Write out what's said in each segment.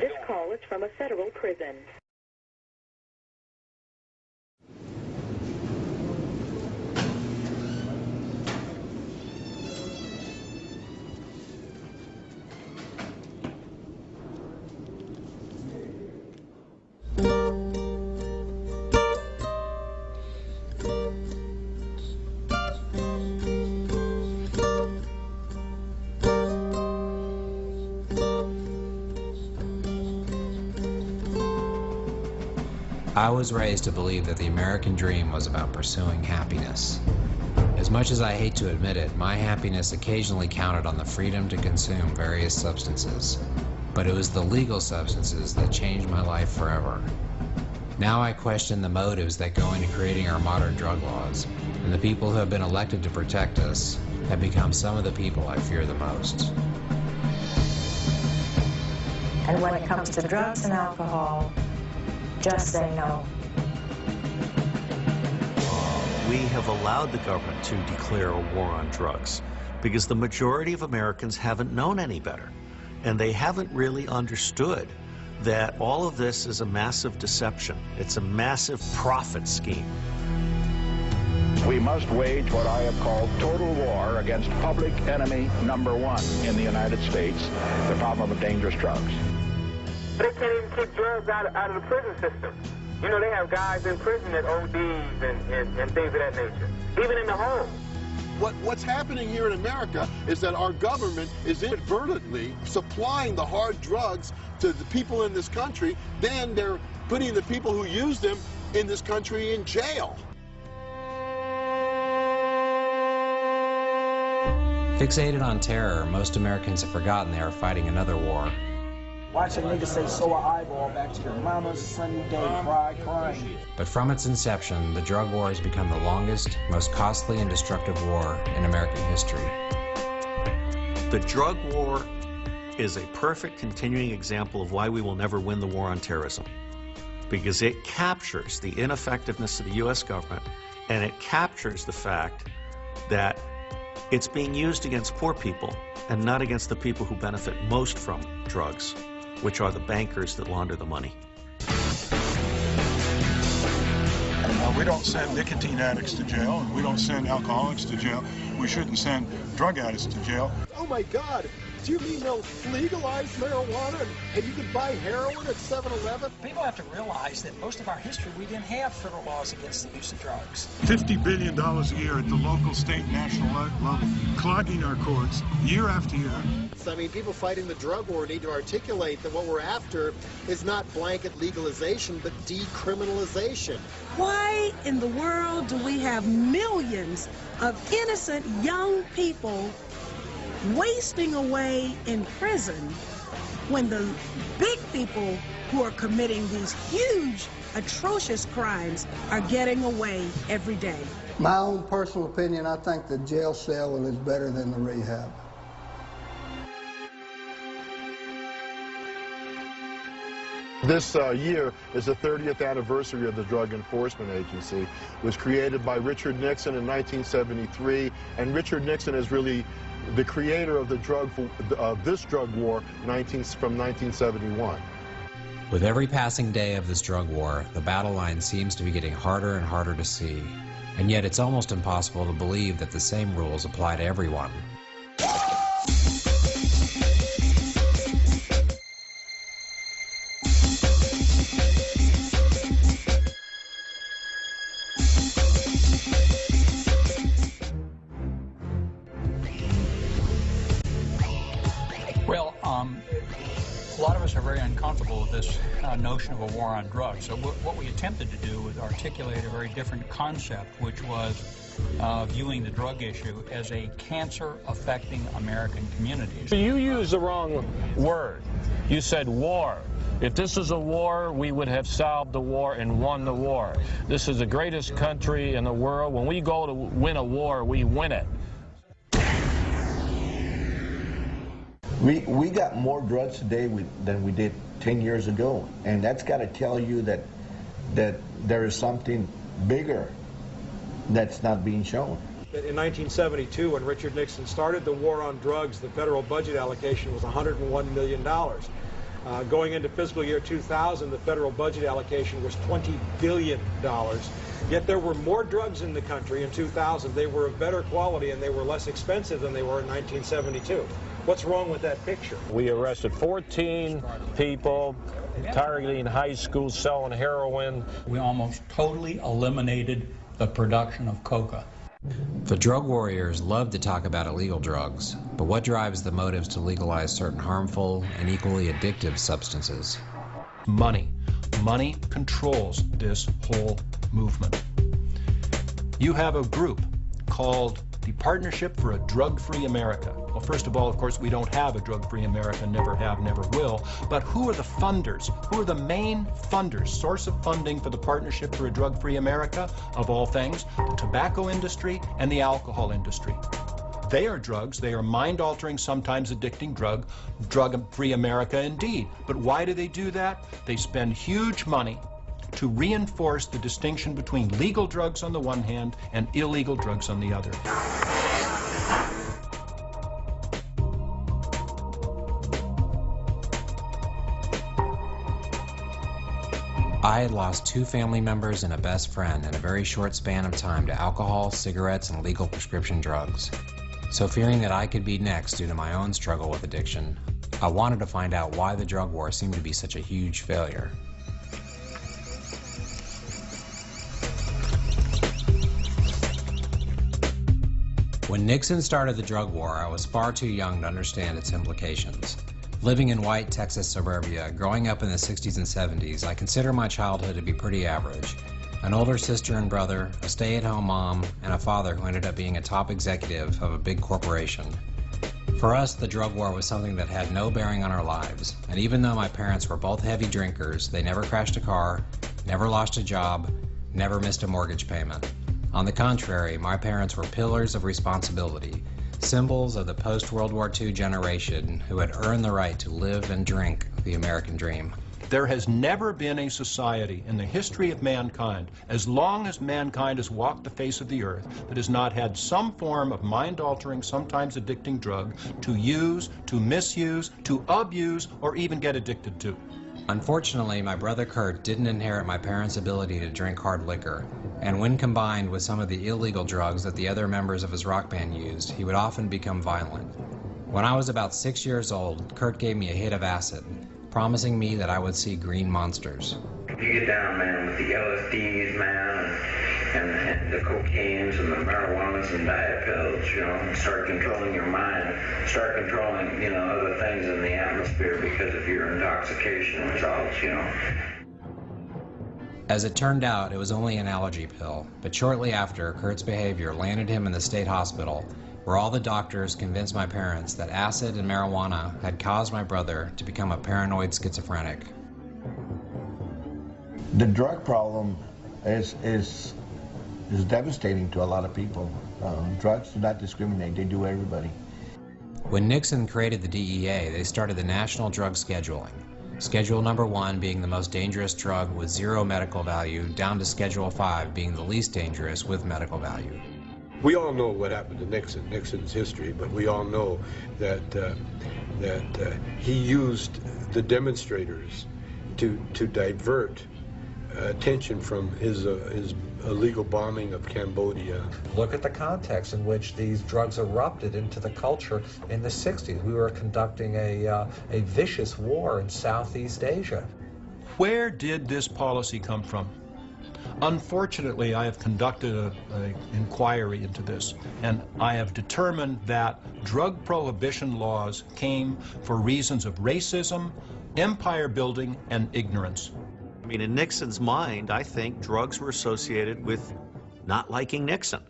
This call is from a federal prison. I was raised to believe that the American dream was about pursuing happiness. As much as I hate to admit it, my happiness occasionally counted on the freedom to consume various substances. But it was the legal substances that changed my life forever. Now I question the motives that go into creating our modern drug laws, and the people who have been elected to protect us have become some of the people I fear the most. And when it comes to drugs and alcohol, just say no. We have allowed the government to declare a war on drugs because the majority of Americans haven't known any better. And they haven't really understood that all of this is a massive deception. It's a massive profit scheme. We must wage what I have called total war against public enemy number one in the United States, the problem of dangerous drugs. They can't even keep drugs out of the prison system. You know, they have guys in prison that ODs and things of that nature, even in the home. What's happening here in America is that our government is inadvertently supplying the hard drugs to the people in this country. Then they're putting the people who use them in this country in jail. Fixated on terror, most Americans have forgotten they are fighting another war. Watch a nigga say, "So a eyeball" back to your mama Sunday, crying. But from its inception, the drug war has become the longest, most costly and destructive war in American history. The drug war is a perfect continuing example of why we will never win the war on terrorism, because it captures the ineffectiveness of the U.S. government, and it captures the fact that it's being used against poor people and not against the people who benefit most from drugs, which are the bankers that launder the money. We don't send nicotine addicts to jail, and we don't send alcoholics to jail. We shouldn't send drug addicts to jail. Oh my God, do you mean they'll legalize marijuana and you can buy heroin at 7-Eleven? People have to realize that most of our history, we didn't have federal laws against the use of drugs. $50 billion a year at the local, state, national level, clogging our courts year after year. I mean, people fighting the drug war need to articulate that what we're after is not blanket legalization, but decriminalization. Why in the world do we have millions of innocent young people wasting away in prison when the big people who are committing these huge, atrocious crimes are getting away every day? My own personal opinion, I think the jail cell is better than the rehab. This year is the 30th anniversary of the Drug Enforcement Agency. It was created by Richard Nixon in 1973, and Richard Nixon is really the creator of this drug war from 1971. With every passing day of this drug war, the battle line seems to be getting harder and harder to see. And yet it's almost impossible to believe that the same rules apply to everyone. Well, a lot of us are very uncomfortable with this notion of a war on drugs. So what we attempted to do was articulate a very different concept, which was viewing the drug issue as a cancer affecting American communities. You used the wrong word. You said war. If this is a war, we would have solved the war and won the war. This is the greatest country in the world. When we go to win a war, we win it. We got more drugs today than we did 10 years ago, and that's got to tell you that there is something bigger that's not being shown. In 1972, when Richard Nixon started the war on drugs, the federal budget allocation was $101 million. Going into fiscal year 2000, the federal budget allocation was $20 billion. Yet there were more drugs in the country in 2000. They were of better quality and they were less expensive than they were in 1972. What's wrong with that picture? We arrested 14 people targeting high schools selling heroin. We almost totally eliminated the production of coca. The drug warriors love to talk about illegal drugs, but what drives the motives to legalize certain harmful and equally addictive substances? Money. Money controls this whole movement. You have a group called the Partnership for a Drug-Free America. Well, first of all, of course, we don't have a drug-free America, never have, never will. But who are the funders? Who are the main funders, source of funding for the Partnership for a Drug-Free America? Of all things, the tobacco industry and the alcohol industry. They are drugs. They are mind-altering, sometimes addicting drug-free America indeed. But why do they do that? They spend huge money to reinforce the distinction between legal drugs on the one hand and illegal drugs on the other. I had lost 2 family members and a best friend in a very short span of time to alcohol, cigarettes, and illegal prescription drugs. So fearing that I could be next due to my own struggle with addiction, I wanted to find out why the drug war seemed to be such a huge failure. When Nixon started the drug war, I was far too young to understand its implications. Living in white Texas suburbia, growing up in the 60s and 70s, I consider my childhood to be pretty average. An older sister and brother, a stay-at-home mom, and a father who ended up being a top executive of a big corporation. For us, the drug war was something that had no bearing on our lives, and even though my parents were both heavy drinkers, they never crashed a car, never lost a job, never missed a mortgage payment. On the contrary, my parents were pillars of responsibility, symbols of the post-World War II generation who had earned the right to live and drink the American dream. There has never been a society in the history of mankind, as long as mankind has walked the face of the earth, that has not had some form of mind-altering, sometimes addicting drug to use, to misuse, to abuse, or even get addicted to. Unfortunately, my brother Kurt didn't inherit my parents' ability to drink hard liquor, and when combined with some of the illegal drugs that the other members of his rock band used, he would often become violent. When I was about 6 years old, Kurt gave me a hit of acid, promising me that I would see green monsters. You get down, man, with the LSDs, man, and the cocaines and the marijuanas and diet pills, you know, and start controlling your mind, start controlling, you know, other things in the atmosphere because of your intoxication results, you know. As it turned out, it was only an allergy pill, but shortly after, Kurt's behavior landed him in the state hospital, where all the doctors convinced my parents that acid and marijuana had caused my brother to become a paranoid schizophrenic. The drug problem is devastating to a lot of people. Drugs do not discriminate, they do everybody. When Nixon created the DEA, they started the National Drug Scheduling. Schedule number 1 being the most dangerous drug with 0 medical value, down to Schedule 5 being the least dangerous with medical value. We all know what happened to Nixon, Nixon's history, but we all know that he used the demonstrators to divert attention from his illegal bombing of Cambodia. Look at the context in which these drugs erupted into the culture in the 60s. We were conducting a vicious war in Southeast Asia. Where did this policy come from? Unfortunately, I have conducted an inquiry into this, and I have determined that drug prohibition laws came for reasons of racism, empire building, and ignorance. I mean, in Nixon's mind, I think drugs were associated with not liking Nixon.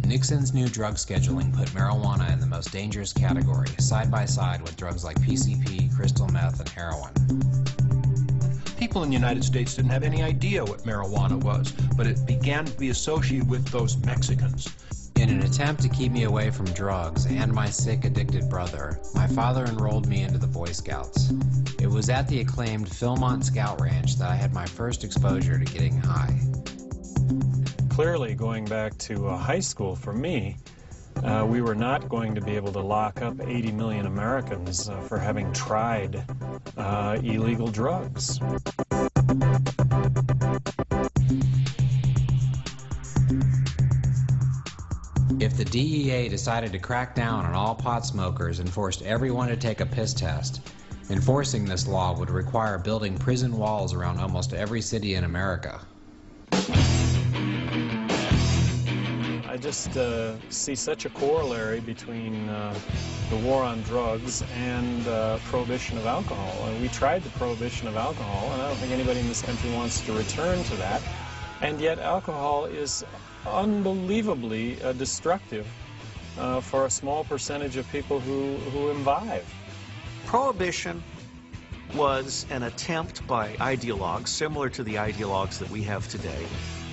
Nixon's new drug scheduling put marijuana in the most dangerous category, side by side with drugs like PCP, crystal meth, and heroin. People in the United States didn't have any idea what marijuana was, but it began to be associated with those Mexicans. In an attempt to keep me away from drugs and my sick, addicted brother, my father enrolled me into the Boy Scouts. It was at the acclaimed Philmont Scout Ranch that I had my first exposure to getting high. Clearly, going back to high school for me, we were not going to be able to lock up 80 million Americans for having tried illegal drugs. If the DEA decided to crack down on all pot smokers and forced everyone to take a piss test, enforcing this law would require building prison walls around almost every city in America. I just see such a corollary between the war on drugs and prohibition of alcohol. And we tried the prohibition of alcohol, and I don't think anybody in this country wants to return to that. And yet alcohol is unbelievably destructive for a small percentage of people who imbibe. Prohibition was an attempt by ideologues, similar to the ideologues that we have today,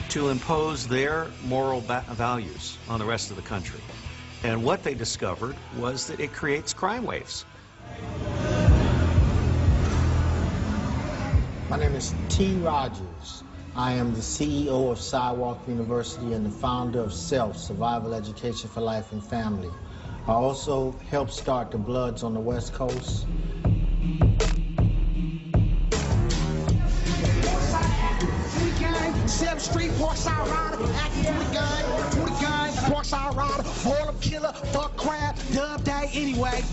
to impose their moral values on the rest of the country. And what they discovered was that it creates crime waves. My name is T. Rogers. I am the CEO of Sidewalk University and the founder of SELF, Survival Education for Life and Family. I also helped start the Bloods on the West Coast. Seventh Street, Parkside Rider, acting 20 gun, Parkside Rider, Harlem Killer, fuck crap, dub day anyway.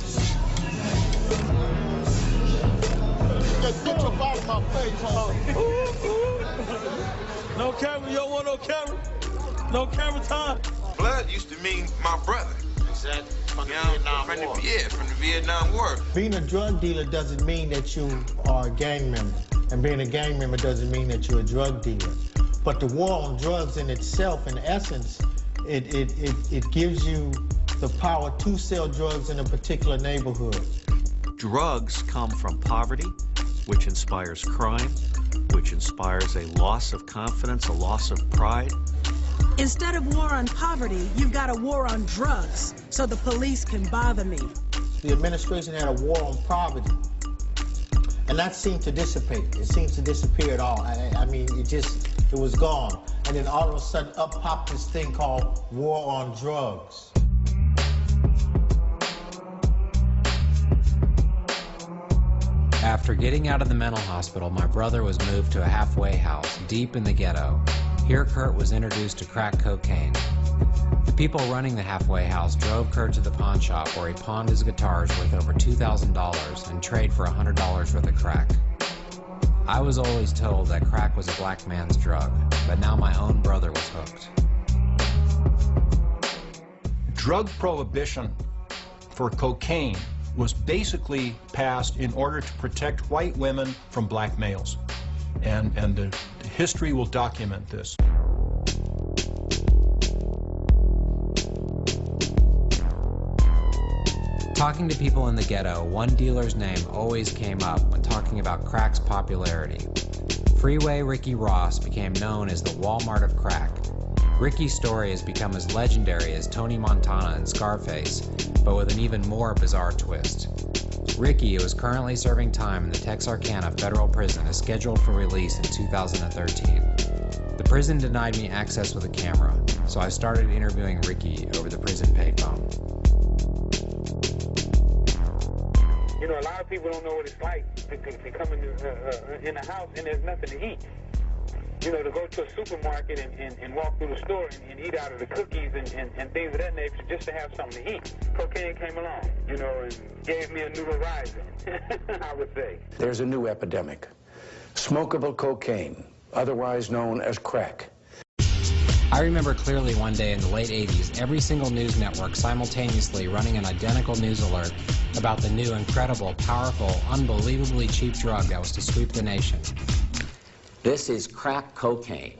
Get your ball in my face, huh? No camera, you don't want no camera? No camera time? Blood used to mean my brother. Exactly. From the Vietnam War. Yeah, from the Vietnam War. Being a drug dealer doesn't mean that you are a gang member. And being a gang member doesn't mean that you're a drug dealer. But the war on drugs in itself, in essence, it gives you the power to sell drugs in a particular neighborhood. Drugs come from poverty, which inspires crime, which inspires a loss of confidence, a loss of pride. Instead of war on poverty, you've got a war on drugs, so the police can bother me. The administration had a war on poverty, and that seemed to dissipate. It seems to disappear at all. I mean, it was gone. And then all of a sudden, up popped this thing called war on drugs. After getting out of the mental hospital, my brother was moved to a halfway house deep in the ghetto. Here, Kurt was introduced to crack cocaine. The people running the halfway house drove Kurt to the pawn shop where he pawned his guitars worth over $2,000 and traded for $100 worth of crack. I was always told that crack was a black man's drug, but now my own brother was hooked. Drug prohibition for cocaine was basically passed in order to protect white women from black males. And the history will document this. Talking to people in the ghetto, one dealer's name always came up when talking about crack's popularity. Freeway Ricky Ross became known as the Walmart of crack. Ricky's story has become as legendary as Tony Montana and Scarface, but with an even more bizarre twist. Ricky, who is currently serving time in the Texarkana Federal Prison, is scheduled for release in 2013. The prison denied me access with a camera, so I started interviewing Ricky over the prison payphone. You know, a lot of people don't know what it's like to come in the house and there's nothing to eat. You know, to go to a supermarket and walk through the store and eat out of the cookies and things of that nature just to have something to eat. Cocaine came along, you know, and gave me a new horizon, I would say. There's a new epidemic. Smokable cocaine, otherwise known as crack. I remember clearly one day in the late 80s, every single news network simultaneously running an identical news alert about the new, incredible, powerful, unbelievably cheap drug that was to sweep the nation. This is crack cocaine.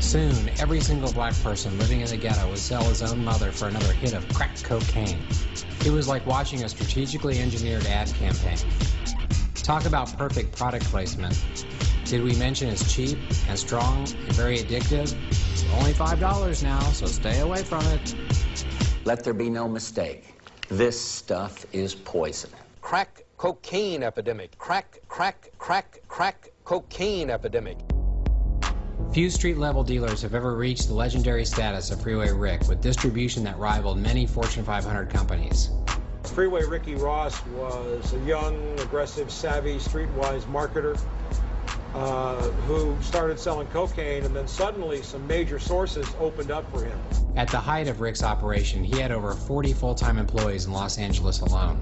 Soon, every single black person living in the ghetto would sell his own mother for another hit of crack cocaine. It was like watching a strategically engineered ad campaign. Talk about perfect product placement. Did we mention it's cheap and strong and very addictive? It's only $5 now, so stay away from it. Let there be no mistake. This stuff is poison. Crack cocaine epidemic. Crack cocaine epidemic. Few street-level dealers have ever reached the legendary status of Freeway Rick, with distribution that rivaled many Fortune 500 companies. Freeway Ricky Ross was a young, aggressive, savvy, streetwise marketer who started selling cocaine, and then suddenly some major sources opened up for him. At the height of Rick's operation, he had over 40 full-time employees in Los Angeles alone.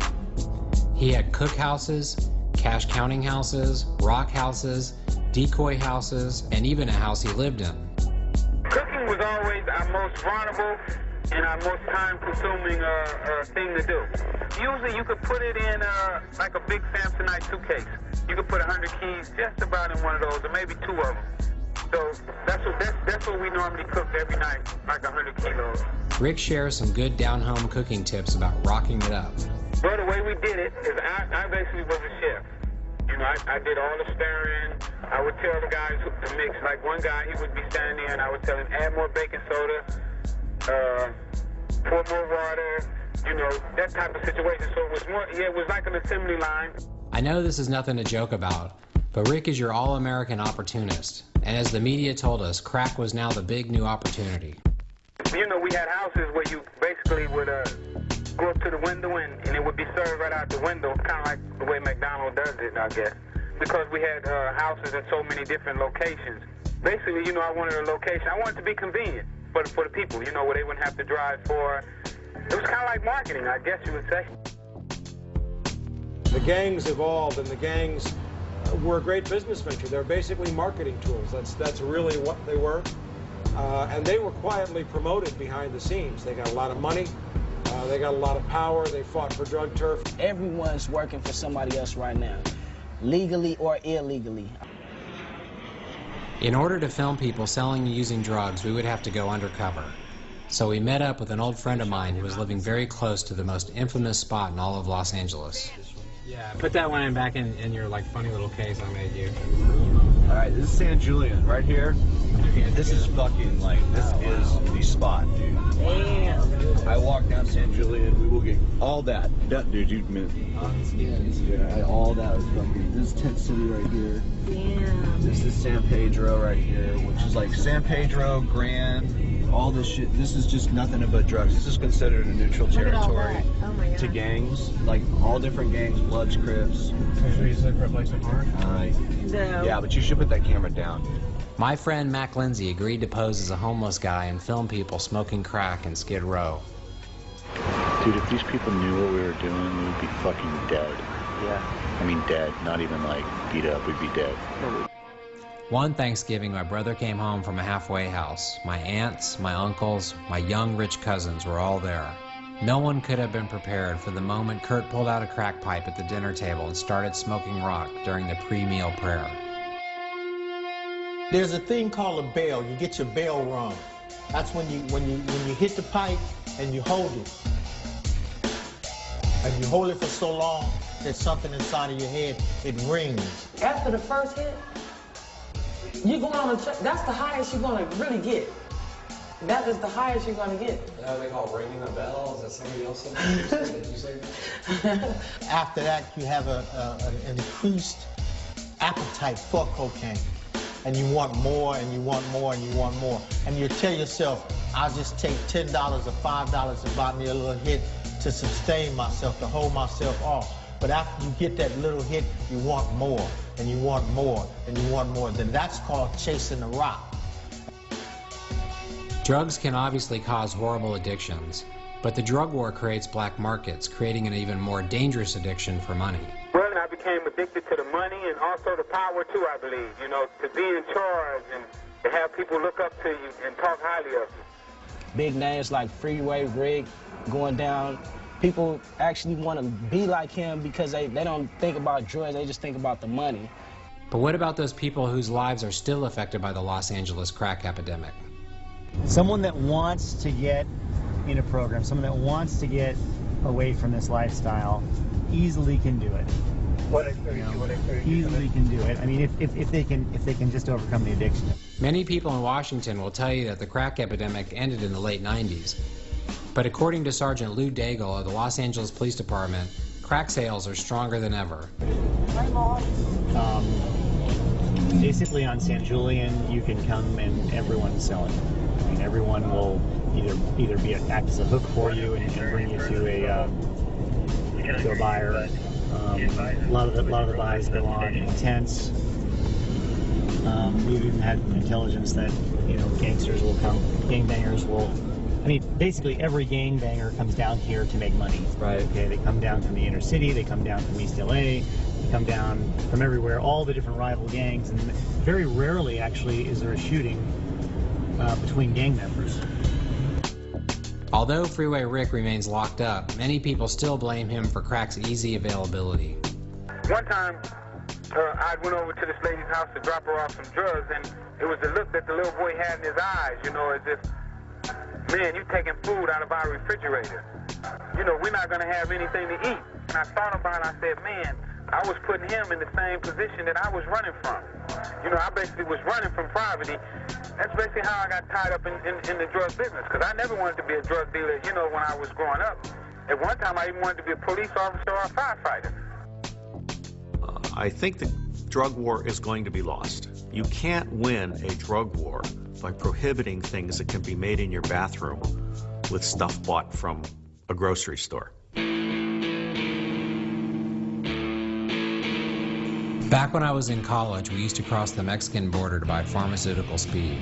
He had cook houses, cash counting houses, rock houses, decoy houses, and even a house he lived in. Cooking was always our most vulnerable and our most time-consuming thing to do. Usually you could put it in like a big Samsonite suitcase. You could put 100 keys just about in one of those, or maybe 2 of them. So that's what we normally cooked every night, like 100 kilos. Rick shares some good down-home cooking tips about rocking it up. Well, the way we did it is I basically was a chef. You know, I did all the stirring. I would tell the guys to mix. Like one guy, he would be standing there, and I would tell him, add more baking soda, pour more water, you know, that type of situation. So it was more, yeah, it was like an assembly line. I know this is nothing to joke about, but Rick is your all-American opportunist. And as the media told us, crack was now the big new opportunity. You know, we had houses where you basically would go up to the window and it would be served right out the window, kind of like the way McDonald's does it, I guess. Because we had houses in so many different locations. Basically, you know, I wanted a location. I wanted it to be convenient for the people, you know, where they wouldn't have to drive for. It was kind of like marketing, I guess you would say. The gangs evolved, and the gangs were a great business venture. They're basically marketing tools. That's really what they were. And they were quietly promoted behind the scenes. They got a lot of money. They got a lot of power. They fought for drug turf. Everyone's working for somebody else right now, legally or illegally. In order to film people selling and using drugs, we would have to go undercover. So we met up with an old friend of mine who was living very close to the most infamous spot in all of Los Angeles. Yeah, put that one back in your like funny little case I made you. All right, this is San Julian right here. This is fucking like, this is the spot, dude. Damn. I walk down San Julian, we will get all that. Dude, you meant. Yeah, all that is fucking, this is Tent City right here. Damn. This is San Pedro right here, which is like San Pedro, Grand, all this shit. This is just nothing but drugs. This is considered a neutral territory to gangs, like all different gangs, Bloods, Crips. Should we just look for a place to park? No. Yeah, but you should put that camera down. My friend Mac Lindsay agreed to pose as a homeless guy and film people smoking crack in Skid Row. Dude, if these people knew what we were doing, we would be fucking dead. Yeah. I mean dead, not even like beat up, we'd be dead. One Thanksgiving, my brother came home from a halfway house. My aunts, my uncles, my young rich cousins were all there. No one could have been prepared for the moment Kurt pulled out a crack pipe at the dinner table and started smoking rock during the pre-meal prayer. There's a thing called a bell. You get your bell rung. That's when you hit the pipe and you hold it. And you hold it for so long that something inside of your head, it rings. After the first hit, you're going on that's the highest you're going to really get. That is the highest you're going to get. Is that what they call ringing a bell? Is that somebody else said? Did you say that? After that, you have an increased appetite for cocaine. And you want more, and you want more, and you want more. And you tell yourself, I'll just take $10 or $5 and buy me a little hit to sustain myself, to hold myself off. But after you get that little hit, you want more, and you want more, and you want more. Then that's called chasing the rock. Drugs can obviously cause horrible addictions, but the drug war creates black markets, creating an even more dangerous addiction for money. Well, and I became addicted to the money and also the power, too, I believe. You know, to be in charge and to have people look up to you and talk highly of you. Big names like Freeway Rick going down. People actually want to be like him because they don't think about drugs, they just think about the money. But what about those people whose lives are still affected by the Los Angeles crack epidemic? Someone that wants to get in a program, someone that wants to get away from this lifestyle, easily can do it. Easily can do it. I mean, if they can just overcome the addiction. Many people in Washington will tell you that the crack epidemic ended in the late 90s. But according to Sergeant Lou Daigle of the Los Angeles Police Department, crack sales are stronger than ever. Basically, on San Julian, you can come and everyone sell it. I mean, everyone will either act as a hook for you and bring you to a buyer. A lot of the buys go on intense. We've even had intelligence that gangsters will come, gangbangers will. I mean, basically every gangbanger comes down here to make money. Right. Okay, they come down from the inner city, they come down from East LA, they come down from everywhere, all the different rival gangs, and very rarely actually is there a shooting between gang members. Although Freeway Rick remains locked up, many people still blame him for crack's easy availability. One time, I went over to this lady's house to drop her off some drugs, and it was the look that the little boy had in his eyes, as if, man, you taking food out of our refrigerator. We're not going to have anything to eat. And I thought about it, I said, man, I was putting him in the same position that I was running from. I basically was running from poverty. That's basically how I got tied up in the drug business, because I never wanted to be a drug dealer, when I was growing up. At one time, I even wanted to be a police officer or a firefighter. I think the drug war is going to be lost. You can't win a drug war by prohibiting things that can be made in your bathroom with stuff bought from a grocery store. Back when I was in college, we used to cross the Mexican border to buy pharmaceutical speed.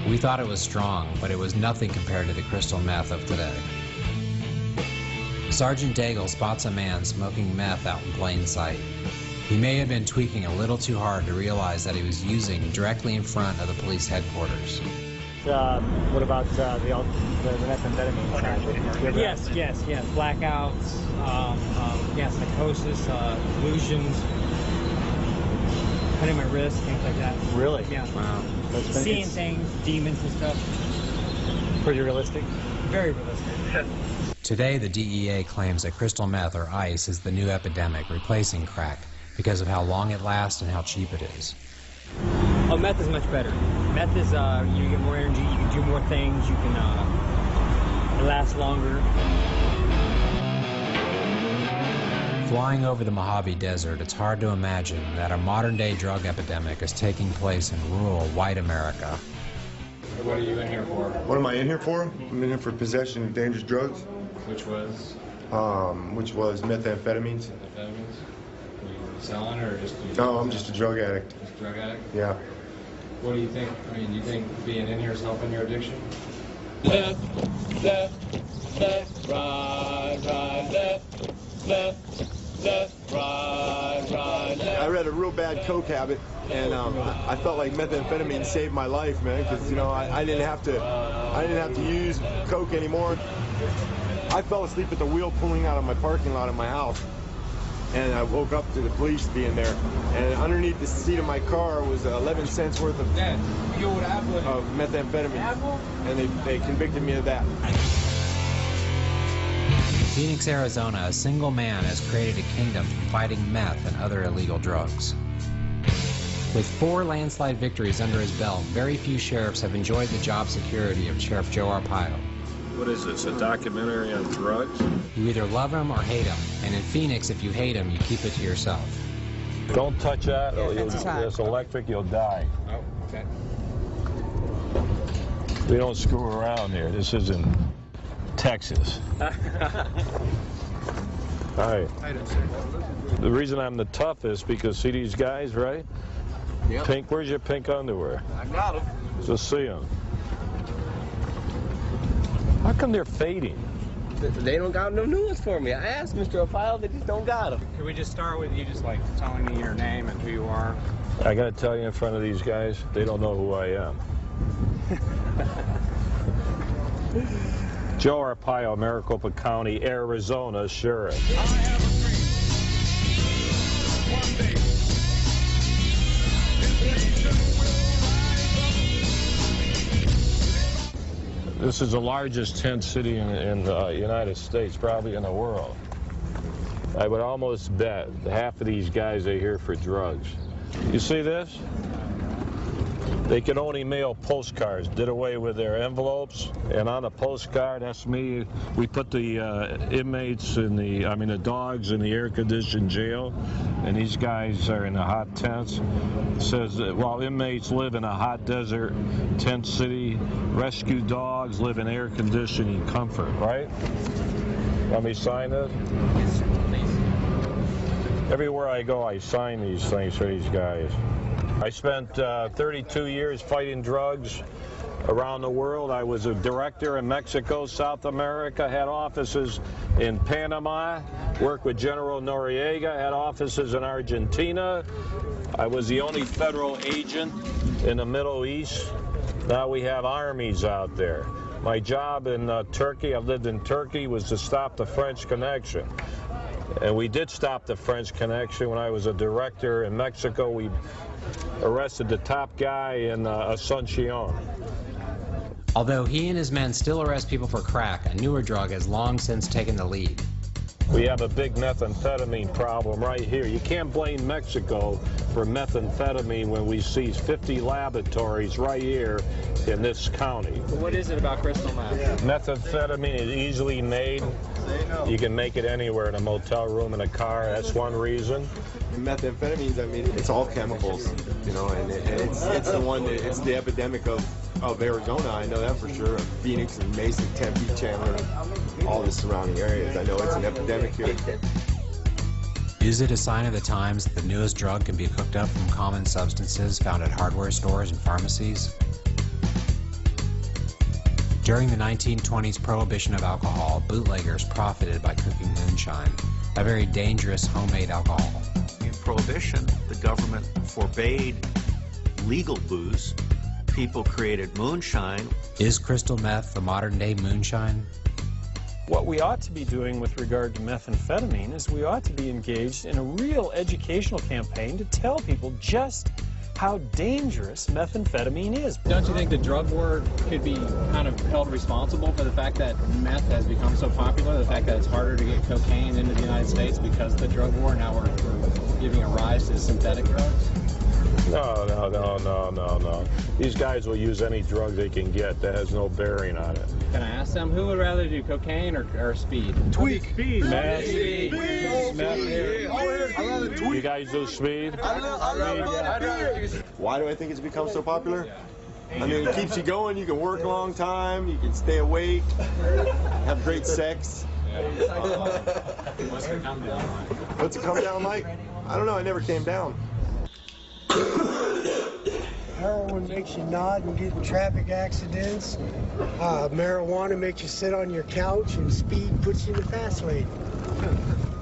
We thought it was strong, but it was nothing compared to the crystal meth of today. Sergeant Daigle spots a man smoking meth out in plain sight. He may have been tweaking a little too hard to realize that he was using directly in front of the police headquarters. What about the methamphetamine side? Yes. Blackouts, psychosis, delusions, cutting my wrist, things like that. Really? Yeah. Wow. Seeing things, demons and stuff. Pretty realistic? Very realistic. Today, the DEA claims that crystal meth, or ice, is the new epidemic, replacing crack, because of how long it lasts and how cheap it is. Oh, meth is much better. Meth is, you get more energy, you can do more things, you can, it lasts longer. Flying over the Mojave Desert, it's hard to imagine that a modern-day drug epidemic is taking place in rural white America. What are you in here for? What am I in here for? I'm in here for possession of dangerous drugs. Which was? Which was methamphetamines. Methamphetamines? Were you selling or just? No, I'm just a drug addict. Just a drug addict? Yeah. What do you think? I mean, do you think being in here is helping your addiction? Left, right, left, right, left. I had a real bad coke habit, and I felt like methamphetamine saved my life, man, because I didn't have to use coke anymore. I fell asleep at the wheel pulling out of my parking lot of my house, and I woke up to the police being there, and underneath the seat of my car was 11 cents worth of methamphetamine, and they convicted me of that. In Phoenix, Arizona, a single man has created a kingdom from fighting meth and other illegal drugs. With 4 landslide victories under his belt, very few sheriffs have enjoyed the job security of Sheriff Joe Arpaio. What is this, a documentary on drugs? You either love him or hate him, and in Phoenix, if you hate him, you keep it to yourself. Don't touch that, or it's electric, you'll die. Oh, okay. We don't screw around here. This isn't Texas. All right. The reason I'm the toughest because see these guys, right? Yep. Pink, where's your pink underwear? I got them. Just see them. How come they're fading? They don't got no new ones for me. I asked Mr. Arpaio, they just don't got them. Could we just start with you just telling me your name and who you are? I gotta tell you in front of these guys, they don't know who I am. Joe Arpaio, Maricopa County, Arizona Sheriff. This is the largest tent city in the United States, probably in the world. I would almost bet half of these guys are here for drugs. You see this? They could only mail postcards, did away with their envelopes, and on a postcard, that's me. We put the inmates in the dogs in the air-conditioned jail, and these guys are in the hot tents. It says that while inmates live in a hot desert tent city, rescue dogs live in air-conditioning comfort, right? Let me sign this? Yes, please. Everywhere I go, I sign these things for these guys. I spent 32 years fighting drugs around the world. I was a director in Mexico, South America, had offices in Panama, worked with General Noriega, had offices in Argentina. I was the only federal agent in the Middle East. Now we have armies out there. My job in Turkey, I lived in Turkey, was to stop the French Connection. And we did stop the French Connection. When I was a director in Mexico, we arrested the top guy in Asuncion. Although he and his men still arrest people for crack, a newer drug has long since taken the lead. We have a big methamphetamine problem right here. You can't blame Mexico for methamphetamine when we seize 50 laboratories right here in this county. What is it about crystal meth? Methamphetamine is easily made. You can make it anywhere, in a motel room, in a car. That's one reason. Methamphetamines, I mean, it's all chemicals, you know, and it's the one that, it's the epidemic of Arizona. I know that for sure. Phoenix and Mason, Tempe, Chandler, all the surrounding areas. I know it's an epidemic here. Is it a sign of the times that the newest drug can be cooked up from common substances found at hardware stores and pharmacies? During the 1920s prohibition of alcohol, bootleggers profited by cooking moonshine, a very dangerous homemade alcohol. In Prohibition, the government forbade legal booze. People created moonshine. Is crystal meth the modern-day moonshine? What we ought to be doing with regard to methamphetamine is we ought to be engaged in a real educational campaign to tell people just how dangerous methamphetamine is. Don't you think the drug war could be kind of held responsible for the fact that meth has become so popular, the fact that it's harder to get cocaine into the United States because of the drug war? Now we're giving a rise to synthetic drugs? No. These guys will use any drug they can get. That has no bearing on it. Can I ask them, who would rather do cocaine or speed? Tweak. Speed. Meth. Speed. You guys do speed? Why do I think it's become so popular? I mean, it keeps you going. You can work a long time. You can stay awake. Have great sex. What's it come down like? What's it come down like? I don't know. I never came down. Heroin makes you nod and get in traffic accidents. Marijuana makes you sit on your couch, and speed puts you in the fast lane.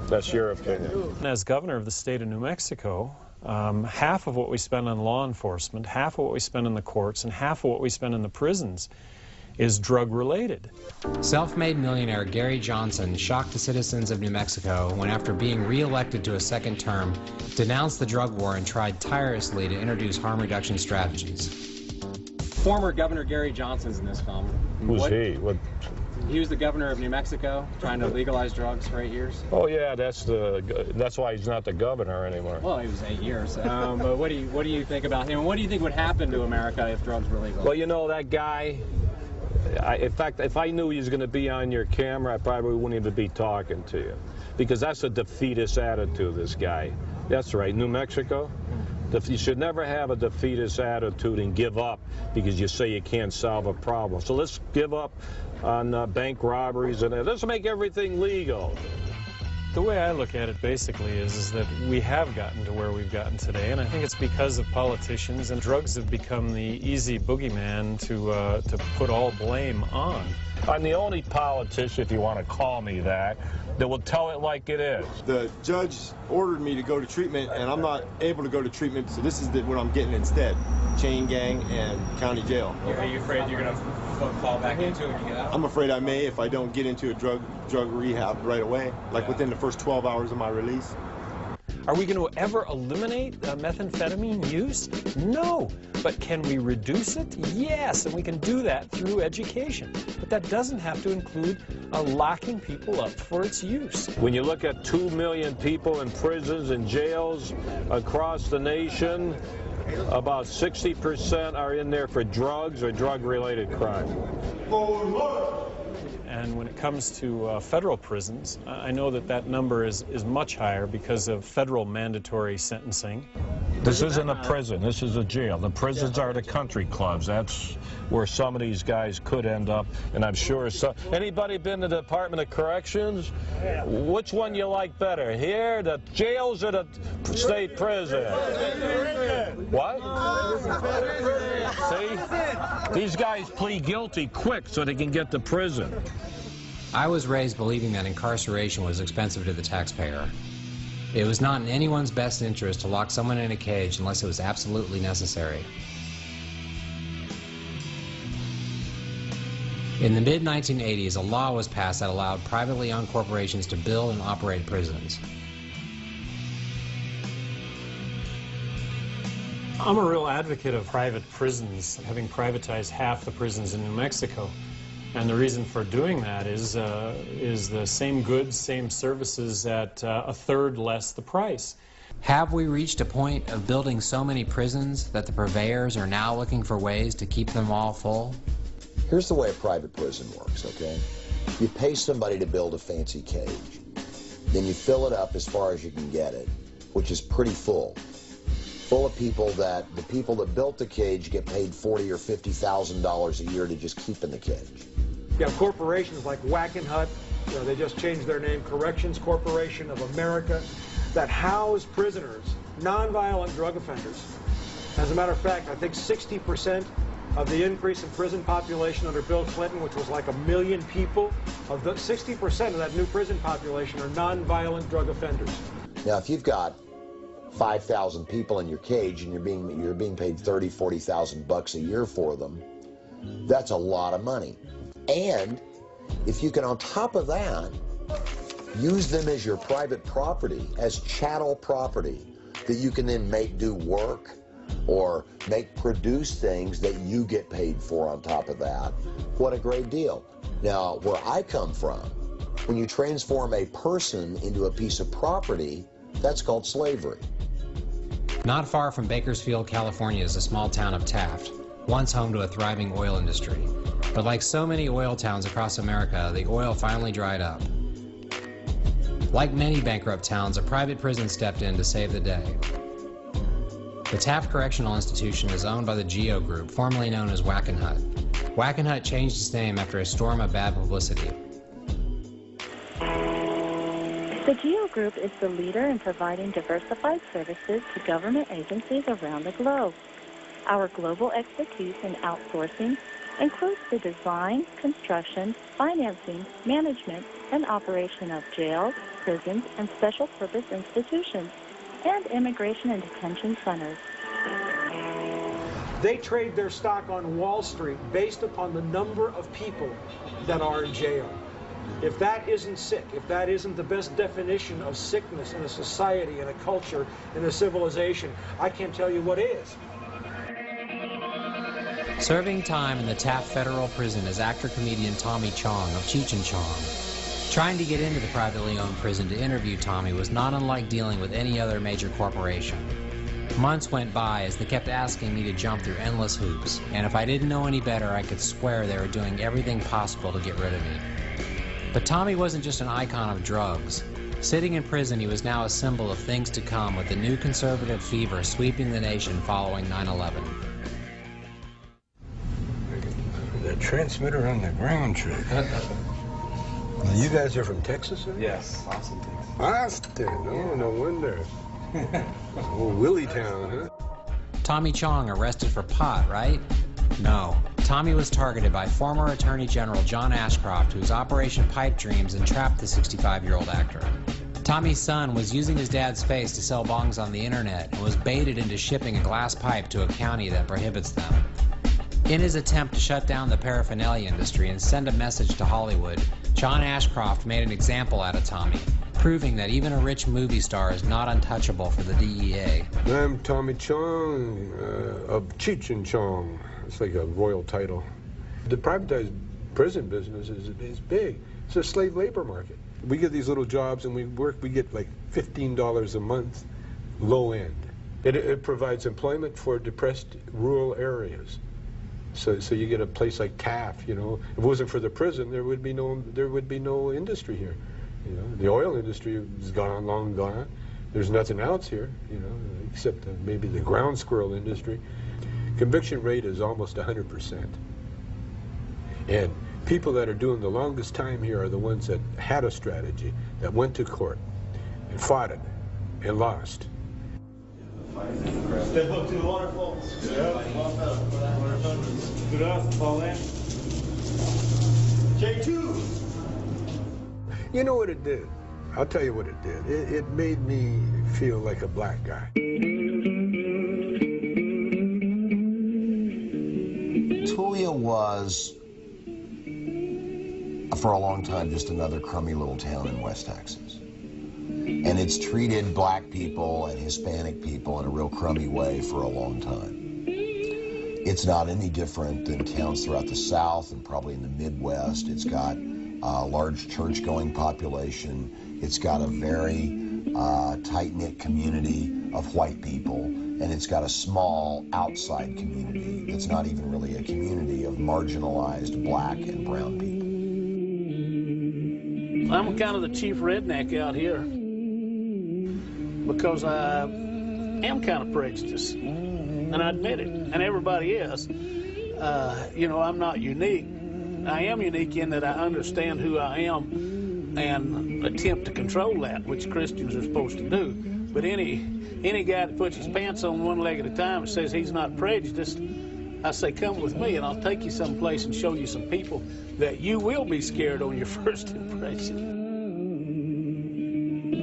That's your opinion. As governor of the state of New Mexico, half of what we spend on law enforcement, half of what we spend in the courts, and half of what we spend in the prisons is drug-related. Self-made millionaire Gary Johnson shocked the citizens of New Mexico when, after being re-elected to a second term, denounced the drug war and tried tirelessly to introduce harm reduction strategies. Former Governor Gary Johnson's in this film. Who's he? What? He was the governor of New Mexico, trying to legalize drugs for 8 years. Oh yeah, that's why he's not the governor anymore. Well, he was 8 years. But what do you think about him? What do you think would happen to America if drugs were legal? Well, you know, that guy, in fact, if I knew he was going to be on your camera, I probably wouldn't even be talking to you. Because that's a defeatist attitude, this guy. That's right, New Mexico. You should never have a defeatist attitude and give up because you say you can't solve a problem. So let's give up on bank robberies and let's make everything legal. The way I look at it basically is that we have gotten to where we've gotten today, and I think it's because of politicians, and drugs have become the easy boogeyman to put all blame on. I'm the only politician, if you want to call me that will tell it like it is. The judge ordered me to go to treatment, and I'm not able to go to treatment, so this is what I'm getting instead. Chain gang and county jail. Are you afraid you're going to fall back into it when you get out? I'm afraid I may if I don't get into a drug rehab right away, like within the first 12 hours of my release. Are we going to ever eliminate methamphetamine use? No. But can we reduce it? Yes, and we can do that through education. But that doesn't have to include locking people up for its use. When you look at 2 million people in prisons and jails across the nation, about 60% are in there for drugs or drug-related crime. And when it comes to federal prisons, I know that that number is much higher because of federal mandatory sentencing. This isn't a prison, this is a jail. The prisons are the country clubs. That's where some of these guys could end up, and I'm sure some. Anybody been to the Department of Corrections? Which one you like better, here, the jails, or the state prison? What? See? These guys plead guilty quick so they can get to prison. I was raised believing that incarceration was expensive to the taxpayer. It was not in anyone's best interest to lock someone in a cage unless it was absolutely necessary. In the mid-1980s, a law was passed that allowed privately owned corporations to build and operate prisons. I'm a real advocate of private prisons, having privatized half the prisons in New Mexico. And the reason for doing that is the same goods, same services at a third less the price. Have we reached a point of building so many prisons that the purveyors are now looking for ways to keep them all full? Here's the way a private prison works, okay? You pay somebody to build a fancy cage. Then you fill it up as far as you can get it, which is pretty full. Full of people that, the people that built the cage get paid $40,000 or $50,000 a year to just keep in the cage. You have corporations like Wackenhut, you know, they just changed their name, Corrections Corporation of America, that house prisoners, nonviolent drug offenders. As a matter of fact, I think 60% of the increase in prison population under Bill Clinton, which was like 1 million people, of the 60% of that new prison population are nonviolent drug offenders. Now, if you've got 5,000 people in your cage and you're being paid $30,000, $40,000 a year for them, that's a lot of money. And if you can, on top of that, use them as your private property, as chattel property, that you can then make do work or produce things that you get paid for on top of that, what a great deal. Now, where I come from, when you transform a person into a piece of property, that's called slavery. Not far from Bakersfield, California is the small town of Taft, once home to a thriving oil industry. But like so many oil towns across America, the oil finally dried up. Like many bankrupt towns, a private prison stepped in to save the day. The Taft Correctional Institution is owned by the GEO Group, formerly known as Wackenhut. Wackenhut changed its name after a storm of bad publicity. The GEO Group is the leader in providing diversified services to government agencies around the globe. Our global expertise in outsourcing includes the design, construction, financing, management, and operation of jails, prisons, and special purpose institutions, and immigration and detention centers. They trade their stock on Wall Street based upon the number of people that are in jail. If that isn't sick, if that isn't the best definition of sickness in a society, in a culture, in a civilization, I can't tell you what is. Serving time in the Taft Federal Prison is actor-comedian Tommy Chong of Cheech and Chong. Trying to get into the privately owned prison to interview Tommy was not unlike dealing with any other major corporation. Months went by as they kept asking me to jump through endless hoops, and if I didn't know any better, I could swear they were doing everything possible to get rid of me. But Tommy wasn't just an icon of drugs. Sitting in prison, he was now a symbol of things to come with the new conservative fever sweeping the nation following 9/11. The transmitter on the ground truck. You guys are from Texas, right? Yes, Austin, Texas. Austin, oh, no wonder. Old Willie Town, huh? Tommy Chong arrested for pot, right? No. Tommy was targeted by former Attorney General John Ashcroft, whose Operation Pipe Dreams entrapped the 65-year-old actor. Tommy's son was using his dad's face to sell bongs on the internet and was baited into shipping a glass pipe to a county that prohibits them. In his attempt to shut down the paraphernalia industry and send a message to Hollywood, John Ashcroft made an example out of Tommy, proving that even a rich movie star is not untouchable for the DEA. I'm Tommy Chong of Cheech and Chong. It's like a royal title. The privatized prison business is big. It's a slave labor market. We get these little jobs and we get like $15 a month, low end. It provides employment for depressed rural areas. So you get a place like Taft, you know. If it wasn't for the prison, there would be no industry here. You know, the oil industry is gone, long gone. There's nothing else here, you know, except maybe the ground squirrel industry. Conviction rate is almost 100%. And people that are doing the longest time here are the ones that had a strategy, that went to court and fought it and lost. Step up to the waterfalls. Yeah. Good afternoon, Pauline. J2. You know what it did? I'll tell you what it did. It made me feel like a black guy. Tulia was, for a long time, just another crummy little town in West Texas. And it's treated black people and Hispanic people in a real crummy way for a long time. It's not any different than towns throughout the South and probably in the Midwest. It's got a large church-going population. It's got a very tight-knit community of white people. And it's got a small outside community that's not even really a community of marginalized black and brown people. I'm kind of the chief redneck out here because I am kind of prejudiced, and I admit it, and everybody is. You know, I'm not unique. I am unique in that I understand who I am and attempt to control that, which Christians are supposed to do. But any guy that puts his pants on one leg at a time and says he's not prejudiced, I say, come with me and I'll take you someplace and show you some people that you will be scared on your first impression.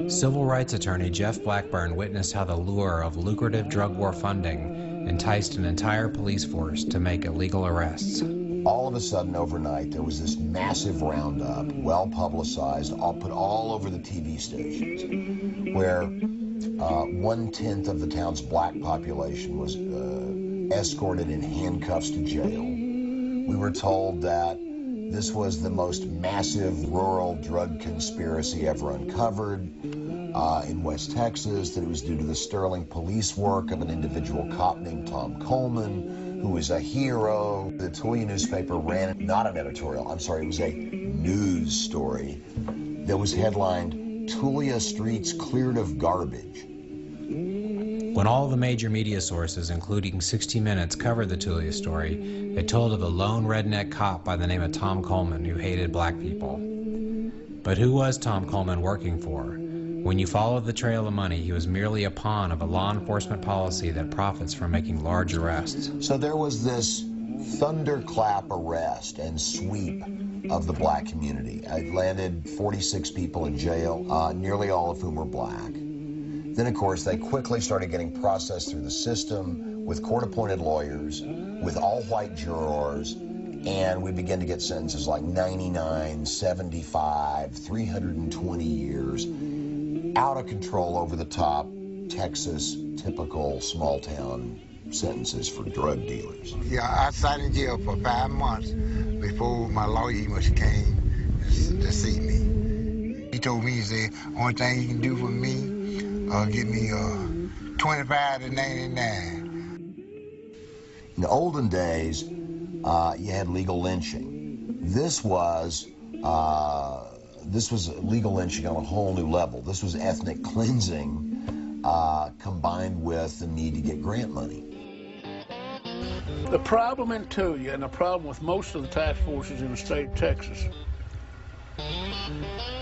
Civil rights attorney Jeff Blackburn witnessed how the lure of lucrative drug war funding enticed an entire police force to make illegal arrests. All of a sudden, overnight, there was this massive roundup, well-publicized, put all over the TV stations, where 1/10 of the town's black population was escorted in handcuffs to jail. We were told that this was the most massive rural drug conspiracy ever uncovered in West Texas, that it was due to the sterling police work of an individual cop named Tom Coleman, who was a hero. The Tulia newspaper ran, not an editorial, I'm sorry, it was a news story that was headlined, "Tulia Streets Cleared of Garbage." When all the major media sources, including 60 Minutes, covered the Tulia story, they told of a lone redneck cop by the name of Tom Coleman who hated black people. But who was Tom Coleman working for? When you followed the trail of money, he was merely a pawn of a law enforcement policy that profits from making large arrests. So there was this thunderclap arrest and sweep of the black community. It landed 46 people in jail, nearly all of whom were black. Then, of course, they quickly started getting processed through the system with court-appointed lawyers, with all-white jurors, and we began to get sentences like 99, 75, 320 years. Out of control, over-the-top, Texas, typical small-town sentences for drug dealers. Yeah, I sat in jail for 5 months before my lawyer came to see me. He told me, he said, only thing you can do for me, give me 25 to 99. In the olden days, you had legal lynching. This was legal lynching on a whole new level. This was ethnic cleansing combined with the need to get grant money. The problem in Tulia, and the problem with most of the task forces in the state of Texas,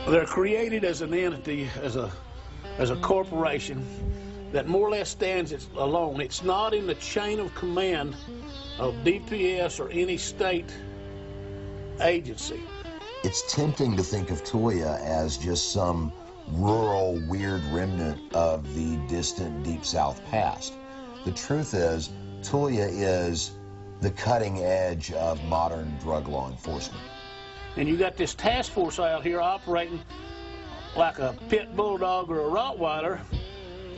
they're created as an entity, as a corporation that more or less stands alone. It's not in the chain of command of DPS or any state agency. It's tempting to think of Tulia as just some rural, weird remnant of the distant Deep South past. The truth is, Tulia is the cutting edge of modern drug law enforcement. And you got this task force out here operating like a pit bulldog or a Rottweiler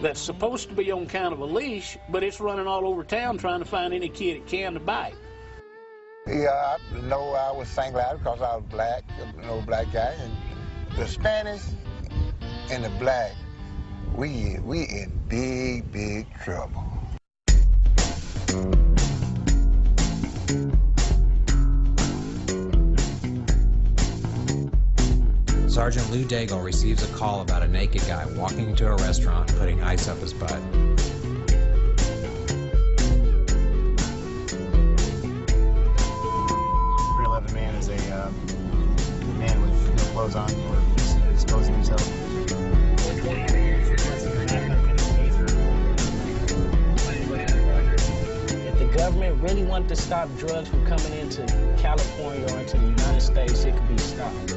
that's supposed to be on kind of a leash, but it's running all over town trying to find any kid it can to bite. Yeah, I know I was singled out because I was black, black guy, and the Spanish and the black we in big, big trouble. Sergeant Lou Daigle receives a call about a naked guy walking into a restaurant and putting ice up his butt. 311 man is a man with no clothes on or exposing himself. If the government really wanted to stop drugs from coming into California or into the United States, it could be stopped.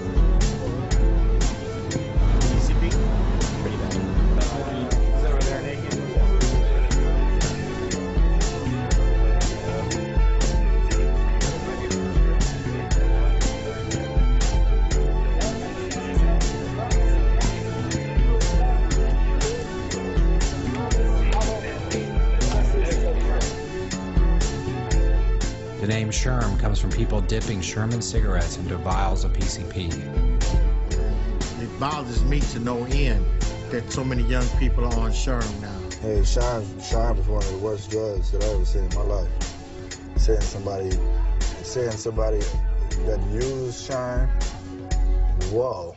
The name Sherm comes from people dipping Sherman cigarettes into vials of PCP. It bothers me to no end that so many young people are on Sherm now. Hey, Sherm is one of the worst drugs that I ever seen in my life. Saying somebody that used Sherm, whoa.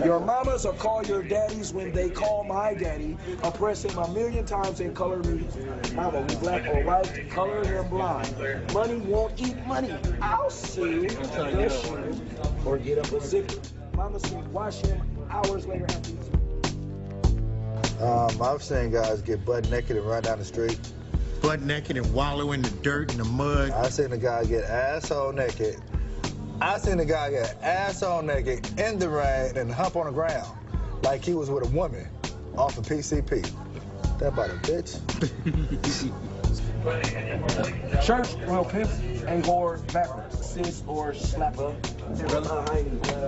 Your mamas will call your daddies when they call my daddy. I'll press him 1,000,000 times and color me. Mama, we black or white, color him blind. Money won't eat money. I'll see this shoe or get up a zipper. Mama said wash him hours later after he's I've seen guys get butt naked and run down the street. Butt naked and wallow in the dirt and the mud. I seen a guy get asshole naked. I seen a guy get asshole naked in the rain and hump on the ground like he was with a woman off of PCP. That about a bitch. Church, well, pimp, and gore backwards. Sis or slapper.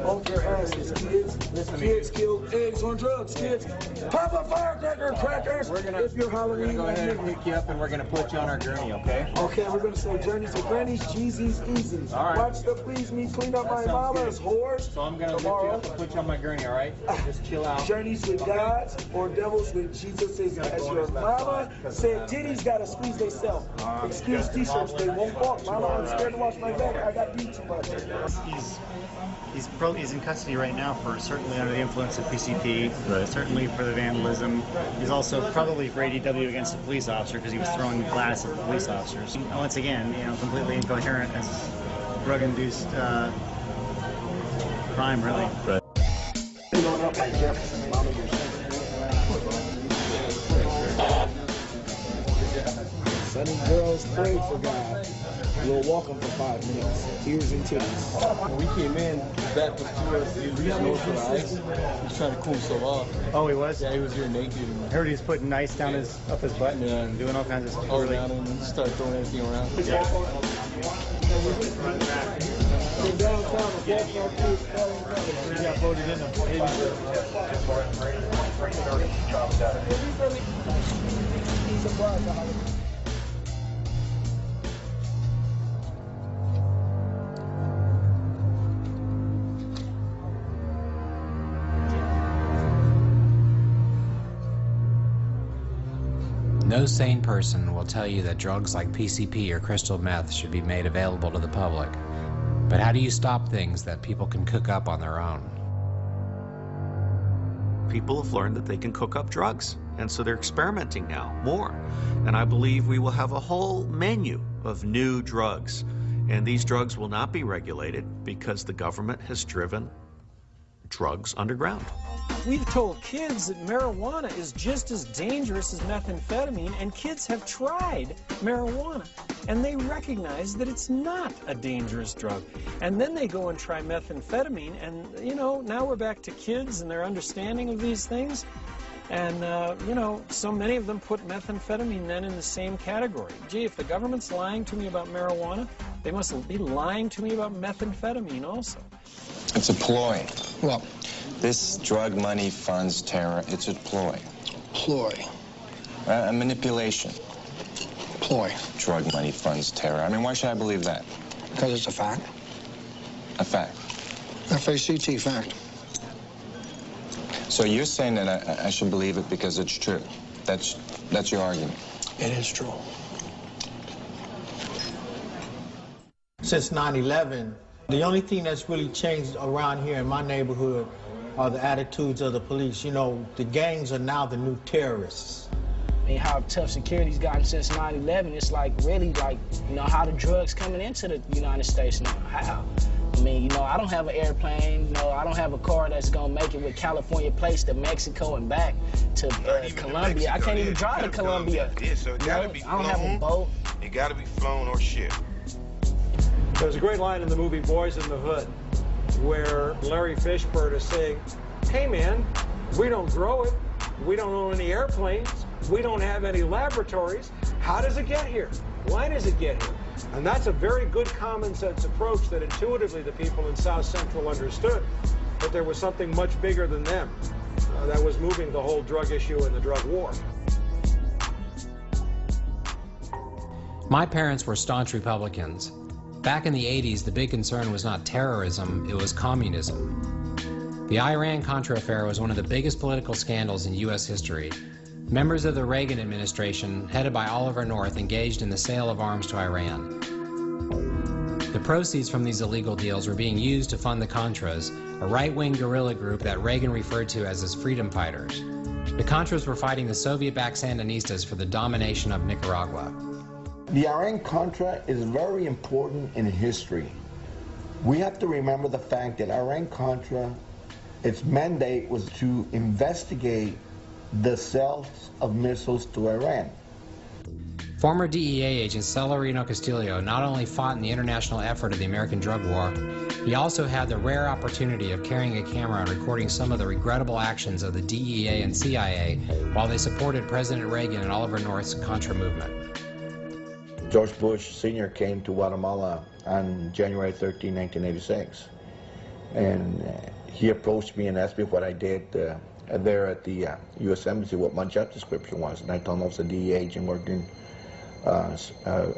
Off your asses, kids. Kids kill eggs on drugs, kids. Pop a firecracker, crackers. If you're Halloween, Go ahead and pick you up and we're going to put you on our gurney, okay? Okay, we're going to say journeys to grannies, Jeezy's, Easies. All right. Watch the please me clean up my mama's whores. So I'm going to lift you up and put you on my gurney, all right? Just chill out. Journeys with gods or devils with Jesus is as your mama said titties gotta squeeze theyself. Excuse t-shirts, they won't walk. Mama, I'm scared to wash my back. I got beat too much. He's in custody right now for certainly under the influence of PCP, certainly for the vandalism. He's also probably for ADW against a police officer because he was throwing glass at the police officers. Once again, completely incoherent as drug-induced crime, really. Right. Sunny girls pray for God. We'll walk them for 5 minutes. Ears and titties. When we came in, that was towards he was reaching over for the ice. He was trying to cool himself off. Oh, he was? Yeah, he was here naked. I heard he was putting ice down up his butt and doing all kinds of stuff. All around him and just started throwing everything around. Yeah. In downtown, the got voted in them. No sane person will tell you that drugs like PCP or crystal meth should be made available to the public. But how do you stop things that people can cook up on their own? People have learned that they can cook up drugs, and so they're experimenting now more. And I believe we will have a whole menu of new drugs, and these drugs will not be regulated because the government has driven drugs underground. We've told kids that marijuana is just as dangerous as methamphetamine, and kids have tried marijuana, and they recognize that it's not a dangerous drug. And then they go and try methamphetamine, and, now we're back to kids and their understanding of these things. And, so many of them put methamphetamine then in the same category. Gee, if the government's lying to me about marijuana, they must be lying to me about methamphetamine also. It's a ploy. Well, this drug money funds terror. It's a ploy. Ploy. A manipulation. Ploy. Drug money funds terror. I mean, why should I believe that? Because it's a fact. A fact. FACT fact. So you're saying that I should believe it because it's true. That's your argument. It is true. Since 9/11, the only thing that's really changed around here in my neighborhood are the attitudes of the police. You know, the gangs are now the new terrorists. And how tough security's gotten since 9/11, it's like really like, you know, how the drugs coming into the United States now, how? I mean, you know, I don't have an airplane, you know, I don't have a car that's gonna make it with California plates to Mexico and back to Colombia. I can't even drive to Colombia. Yeah, so it gotta be flown. I don't have a boat. It gotta be flown or shipped. There's a great line in the movie Boys in the Hood where Larry Fishburne is saying, hey man, we don't grow it, we don't own any airplanes, we don't have any laboratories. How does it get here? Why does it get here? And that's a very good common sense approach that intuitively the people in South Central understood, that there was something much bigger than them that was moving the whole drug issue and the drug war. My parents were staunch Republicans. Back in the 80s, the big concern was not terrorism, it was communism. The Iran-Contra affair was one of the biggest political scandals in U.S. history. Members of the Reagan administration, headed by Oliver North, engaged in the sale of arms to Iran. The proceeds from these illegal deals were being used to fund the Contras, a right-wing guerrilla group that Reagan referred to as his freedom fighters. The Contras were fighting the Soviet-backed Sandinistas for the domination of Nicaragua. The Iran-Contra is very important in history. We have to remember the fact that Iran-Contra, its mandate was to investigate the sales of missiles to Iran. Former DEA agent Celerino Castillo not only fought in the international effort of the American drug war, he also had the rare opportunity of carrying a camera and recording some of the regrettable actions of the DEA and CIA while they supported President Reagan and Oliver North's Contra movement. George Bush Sr. came to Guatemala on January 13, 1986. And he approached me and asked me what I did there at the U.S. Embassy, what my job description was. And I told him I was a DEA agent working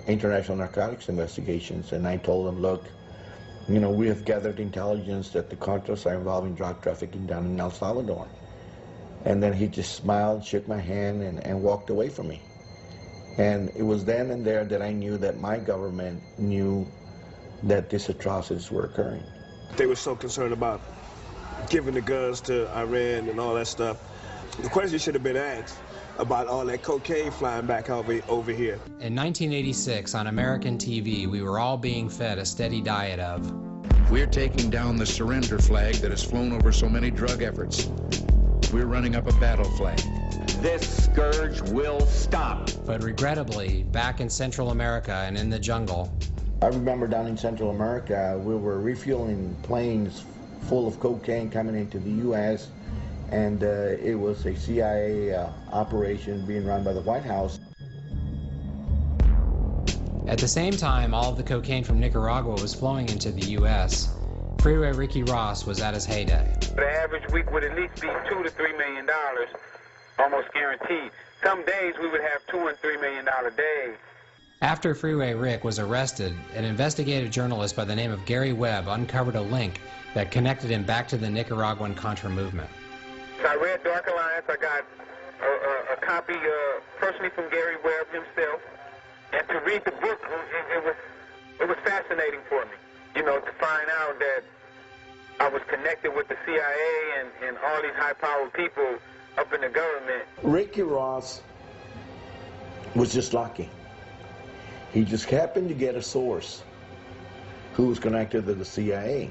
international narcotics investigations. And I told him, look, you know, we have gathered intelligence that the Contras are involved in drug trafficking down in El Salvador. And then he just smiled, shook my hand, and walked away from me. And it was then and there that I knew that my government knew that these atrocities were occurring. They were so concerned about giving the guns to Iran and all that stuff. The question should have been asked about all that cocaine flying back over here. In 1986, on American TV, we were all being fed a steady diet of, we're taking down the surrender flag that has flown over so many drug efforts. We're running up a battle flag. This scourge will stop. But regrettably, back in Central America and in the jungle, I remember down in Central America, we were refueling planes full of cocaine coming into the U.S., and it was a CIA operation being run by the White House. At the same time all of the cocaine from Nicaragua was flowing into the U.S., Freeway Ricky Ross was at his heyday. The average week would at least be $2 to $3 million, almost guaranteed. Some days we would have $2 and $3 million days. After Freeway Rick was arrested, an investigative journalist by the name of Gary Webb uncovered a link that connected him back to the Nicaraguan Contra movement. So I read Dark Alliance. I got a copy personally from Gary Webb himself. And to read the book, it was fascinating for me, you know, to find out that I was connected with the CIA and all these high-powered people up in the government. Ricky Ross was just lucky. He just happened to get a source who was connected to the CIA.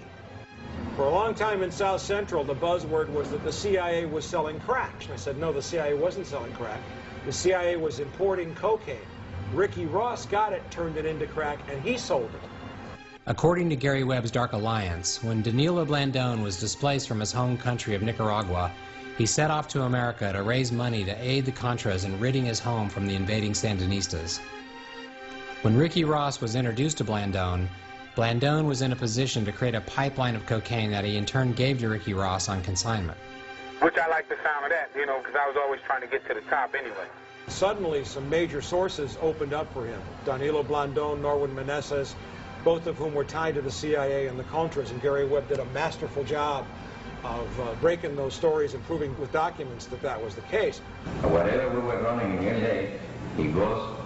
For a long time in South Central, the buzzword was that the CIA was selling crack. And I said, no, the CIA wasn't selling crack. The CIA was importing cocaine. Ricky Ross got it, turned it into crack, and he sold it. According to Gary Webb's Dark Alliance, when Danilo Blandón was displaced from his home country of Nicaragua, he set off to America to raise money to aid the Contras in ridding his home from the invading Sandinistas. When Ricky Ross was introduced to Blandón, Blandón was in a position to create a pipeline of cocaine that he in turn gave to Ricky Ross on consignment. Which I like the sound of that, you know, because I was always trying to get to the top anyway. Suddenly, some major sources opened up for him. Danilo Blandón, Norwin Meneses, both of whom were tied to the CIA and the Contras, and Gary Webb did a masterful job of breaking those stories and proving with documents that that was the case. Whatever we were running in LA, it goes,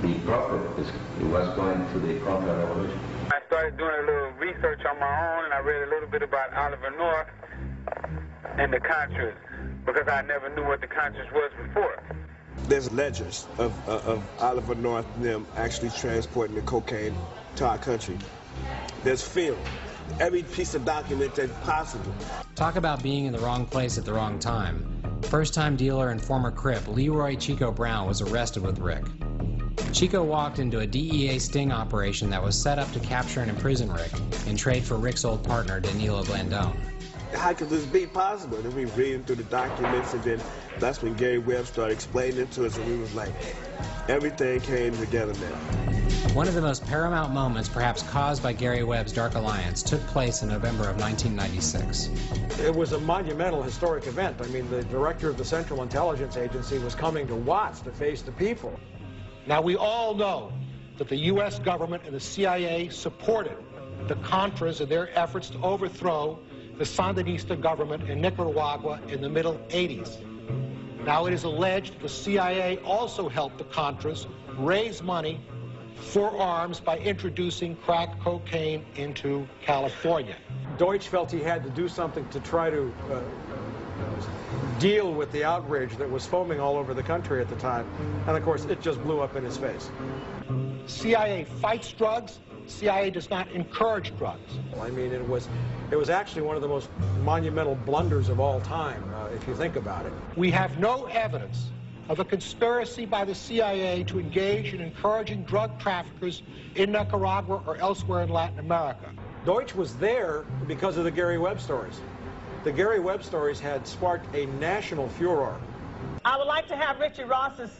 the profit it was going to the Counter-Revolution. I started doing a little research on my own, and I read a little bit about Oliver North and the Contras, because I never knew what the Contras was before. There's ledgers of Oliver North and them actually transporting the cocaine to our country. There's film. Every piece of document that's possible. Talk about being in the wrong place at the wrong time. First-time dealer and former Crip Leroy Chico Brown was arrested with Rick. Chico walked into a DEA sting operation that was set up to capture and imprison Rick in trade for Rick's old partner, Danilo Blandone. How could this be possible? And then we reading through the documents, and then that's when Gary Webb started explaining it to us, and we was like, everything came together now. One of the most paramount moments, perhaps caused by Gary Webb's Dark Alliance, took place in November of 1996. It was a monumental historic event. I mean, the director of the Central Intelligence Agency was coming to Watts to face the people. Now, we all know that the U.S. government and the CIA supported the Contras in their efforts to overthrow the Sandinista government in Nicaragua in the middle 80s. Now, it is alleged the CIA also helped the Contras raise money for arms by introducing crack cocaine into California. Deutsch felt he had to do something to try to deal with the outrage that was foaming all over the country at the time. And of course, it just blew up in his face. CIA fights drugs. CIA does not encourage drugs. I mean, it was actually one of the most monumental blunders of all time, if you think about it. We have no evidence of a conspiracy by the CIA to engage in encouraging drug traffickers in Nicaragua or elsewhere in Latin America. Deutsch was there because of the Gary Webb stories. The Gary Webb stories had sparked a national furor. I would like to have Richie Ross's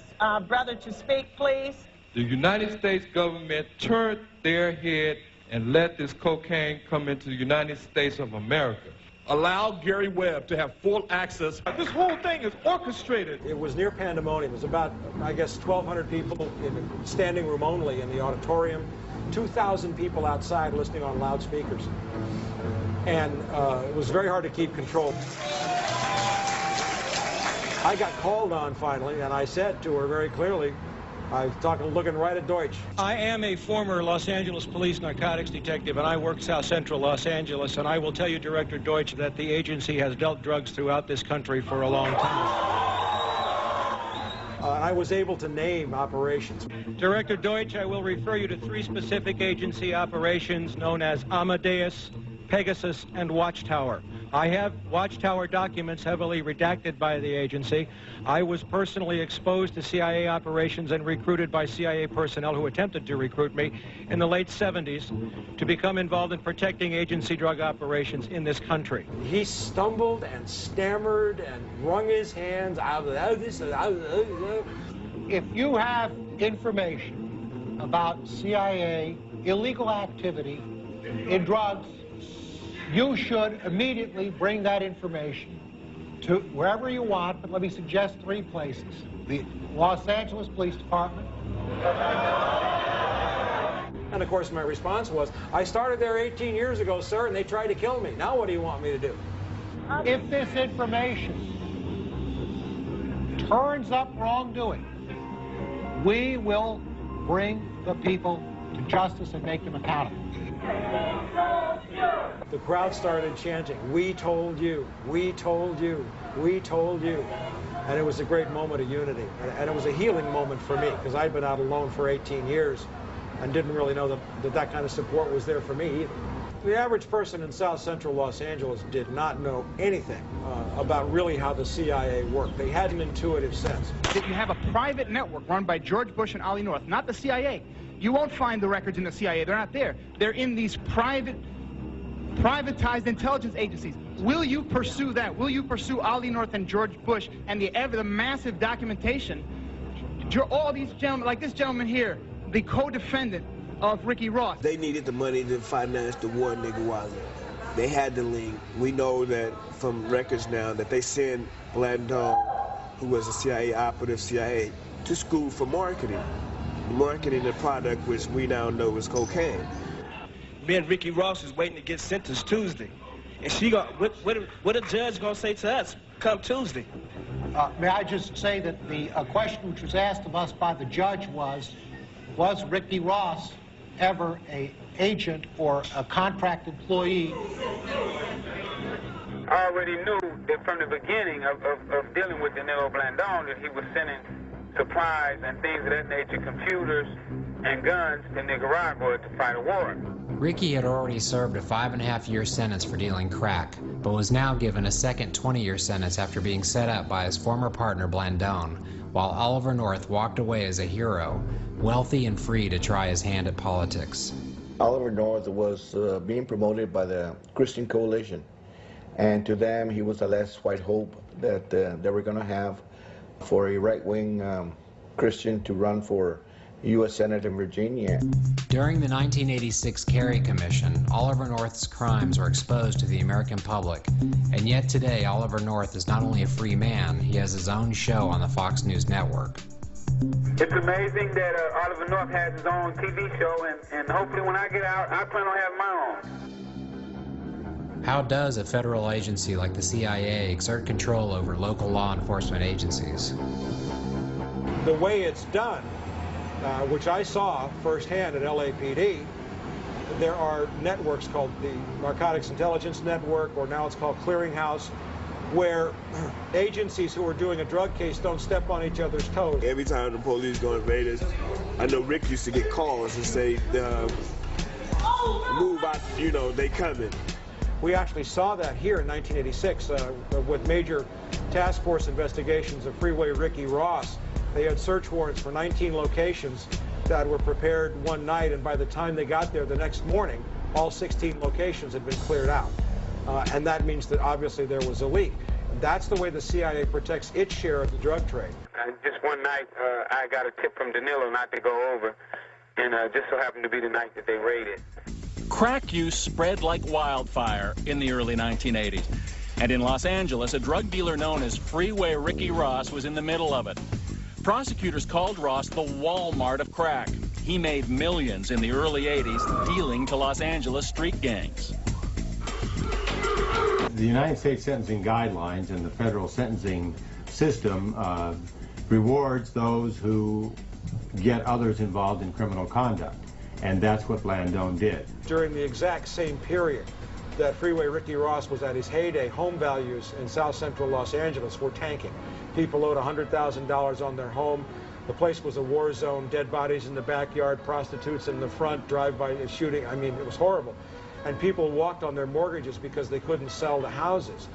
brother to speak, please. The United States government turned their head and let this cocaine come into the United States of America. Allow Gary Webb to have full access. This whole thing is orchestrated. It was near pandemonium. It was about, I guess, 1,200 people in a standing room only in the auditorium, 2,000 people outside listening on loudspeakers. And it was very hard to keep control. I got called on finally, and I said to her very clearly, I was looking right at Deutsch. I am a former Los Angeles Police narcotics detective, and I work South Central Los Angeles, and I will tell you, Director Deutsch, that the agency has dealt drugs throughout this country for a long time. I was able to name operations. Director Deutsch, I will refer you to 3 specific agency operations known as Amadeus, Pegasus, and Watchtower. I have Watchtower documents heavily redacted by the agency. I was personally exposed to CIA operations and recruited by CIA personnel who attempted to recruit me in the late 70s to become involved in protecting agency drug operations in this country. He stumbled and stammered and wrung his hands. If you have information about CIA illegal activity in drugs, you should immediately bring that information to wherever you want, but let me suggest 3 places. The Los Angeles Police Department. And of course my response was, I started there 18 years ago, sir, and they tried to kill me. Now what do you want me to do? If this information turns up wrongdoing, we will bring the people to justice and make them accountable. The crowd started chanting, "We told you, we told you, we told you." And it was a great moment of unity. And it was a healing moment for me, because I'd been out alone for 18 years and didn't really know that kind of support was there for me either. The average person in South Central Los Angeles did not know anything about really how the CIA worked. They had an intuitive sense. That you have a private network run by George Bush and Ollie North, not the CIA. You won't find the records in the CIA. They're not there. They're in these privatized intelligence agencies. Will you pursue that? Will you pursue Ollie North and George Bush and the massive documentation? All these gentlemen, like this gentleman here, the co-defendant of Ricky Ross. They needed the money to finance the war in Nicaragua. They had the link. We know that from records now that they sent Blandone, who was a CIA operative, CIA, to school for marketing the product which we now know is cocaine. Me and Ricky Ross is waiting to get sentenced Tuesday. And she what a judge gonna say to us come Tuesday? May I just say that the question which was asked of us by the judge was Ricky Ross ever an agent or a contract employee? I already knew that from the beginning of dealing with Danilo Blandón that he was sending supplies and things of that nature, computers and guns to Nicaragua to fight a war. Ricky had already served a 5.5-year sentence for dealing crack, but was now given a second 20-year sentence after being set up by his former partner Blandón, while Oliver North walked away as a hero, wealthy and free to try his hand at politics. Oliver North was being promoted by the Christian Coalition, and to them he was the last white hope that they were going to have for a right-wing Christian to run for U.S. Senate in Virginia. During the 1986 Kerry Commission, Oliver North's crimes were exposed to the American public, and yet today Oliver North is not only a free man, he has his own show on the Fox News network. It's amazing that Oliver North has his own TV show, and hopefully when I get out, I plan on having my own. How does a federal agency like the CIA exert control over local law enforcement agencies? The way it's done, which I saw firsthand at LAPD, there are networks called the Narcotics Intelligence Network, or now it's called Clearinghouse, where agencies who are doing a drug case don't step on each other's toes. Every time the police go and raid us, I know Rick used to get calls and say, move out, you know, they coming. We actually saw that here in 1986 with major task force investigations of Freeway Ricky Ross. They had search warrants for 19 locations that were prepared one night, and by the time they got there the next morning, all 16 locations had been cleared out. And that means that obviously there was a leak. That's the way the CIA protects its share of the drug trade. Just one night, I got a tip from Danilo not to go over, and just so happened to be the night that they raided. Crack use spread like wildfire in the early 1980s. And in Los Angeles, a drug dealer known as Freeway Ricky Ross was in the middle of it. Prosecutors called Ross the Walmart of crack. He made millions in the early 80s dealing to Los Angeles street gangs. The United States sentencing guidelines and the federal sentencing system rewards those who get others involved in criminal conduct, and that's what Blandón did. During the exact same period that Freeway Ricky Ross was at his heyday, home values in South Central Los Angeles were tanking. People owed $100,000 on their home. The place was a war zone, dead bodies in the backyard, prostitutes in the front, drive-by shooting. I mean, it was horrible. And people walked on their mortgages because they couldn't sell the houses.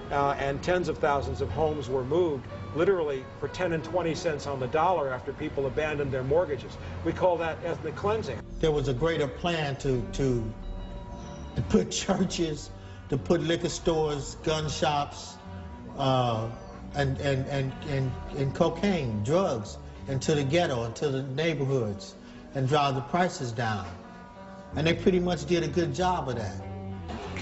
And tens of thousands of homes were moved literally for 10 and 20 cents on the dollar after people abandoned their mortgages. We call that ethnic cleansing. There was a greater plan to put churches, to put liquor stores, gun shops, and cocaine, drugs, into the ghetto, into the neighborhoods, and drive the prices down. And they pretty much did a good job of that.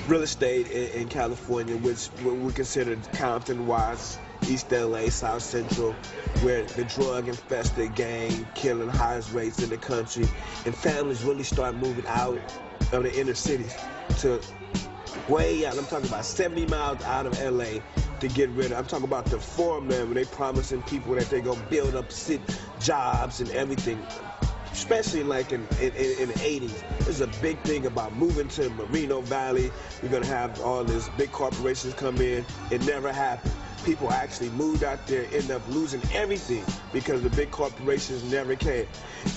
Real estate in California, which we considered Compton, Watts, East LA, South Central, where the drug-infested gang killing highest rates in the country, and families really start moving out of the inner cities to way out. I'm talking about 70 miles out of LA to get rid of. I'm talking about the farmland where they promising people that they're gonna build up jobs and everything. Especially like in the 80s. There's a big thing about moving to Moreno Valley. We're gonna have all these big corporations come in. It never happened. People actually moved out there, end up losing everything because the big corporations never came.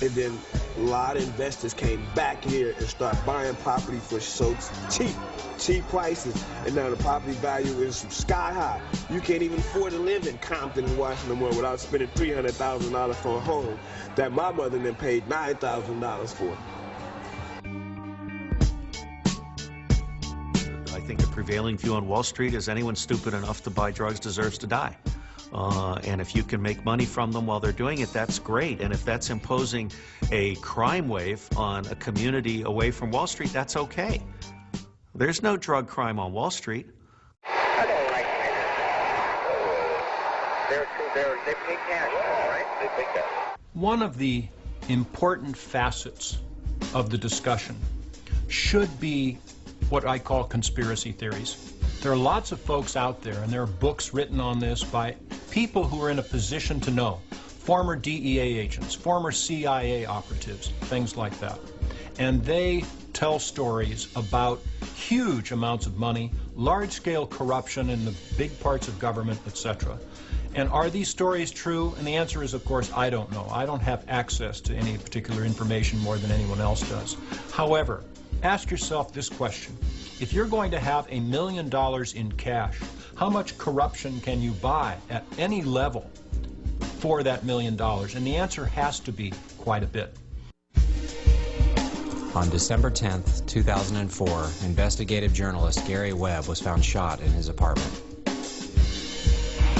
And then a lot of investors came back here and started buying property for so cheap prices. And now the property value is sky high. You can't even afford to live in Compton and Washington more without spending $300,000 for a home that my mother then paid $9,000 for. I think the prevailing view on Wall Street is anyone stupid enough to buy drugs deserves to die. And if you can make money from them while they're doing it, that's great. And if that's imposing a crime wave on a community away from Wall Street, that's okay. There's no drug crime on Wall Street. They pay cash, right? They pay cash. One of the important facets of the discussion should be what I call conspiracy theories. There are lots of folks out there, and there are books written on this by people who are in a position to know. Former DEA agents, former CIA operatives, things like that. And they tell stories about huge amounts of money, large-scale corruption in the big parts of government, etc. And are these stories true? And the answer is, of course, I don't know. I don't have access to any particular information more than anyone else does. However, ask yourself this question. If you're going to have $1 million in cash, how much corruption can you buy at any level for that $1 million? And the answer has to be quite a bit. On December 10th, 2004, investigative journalist Gary Webb was found shot in his apartment.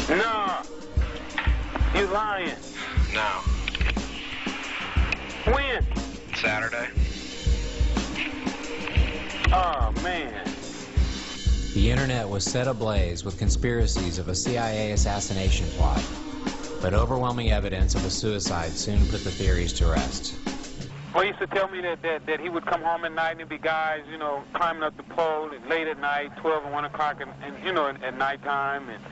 No, you lying. No. When? Saturday. Oh, man. The internet was set ablaze with conspiracies of a CIA assassination plot, but overwhelming evidence of a suicide soon put the theories to rest. Well, he used to tell me that he would come home at night and there'd be guys, you know, climbing up the pole late at night, 12 and 1 o'clock, and you know, at nighttime, and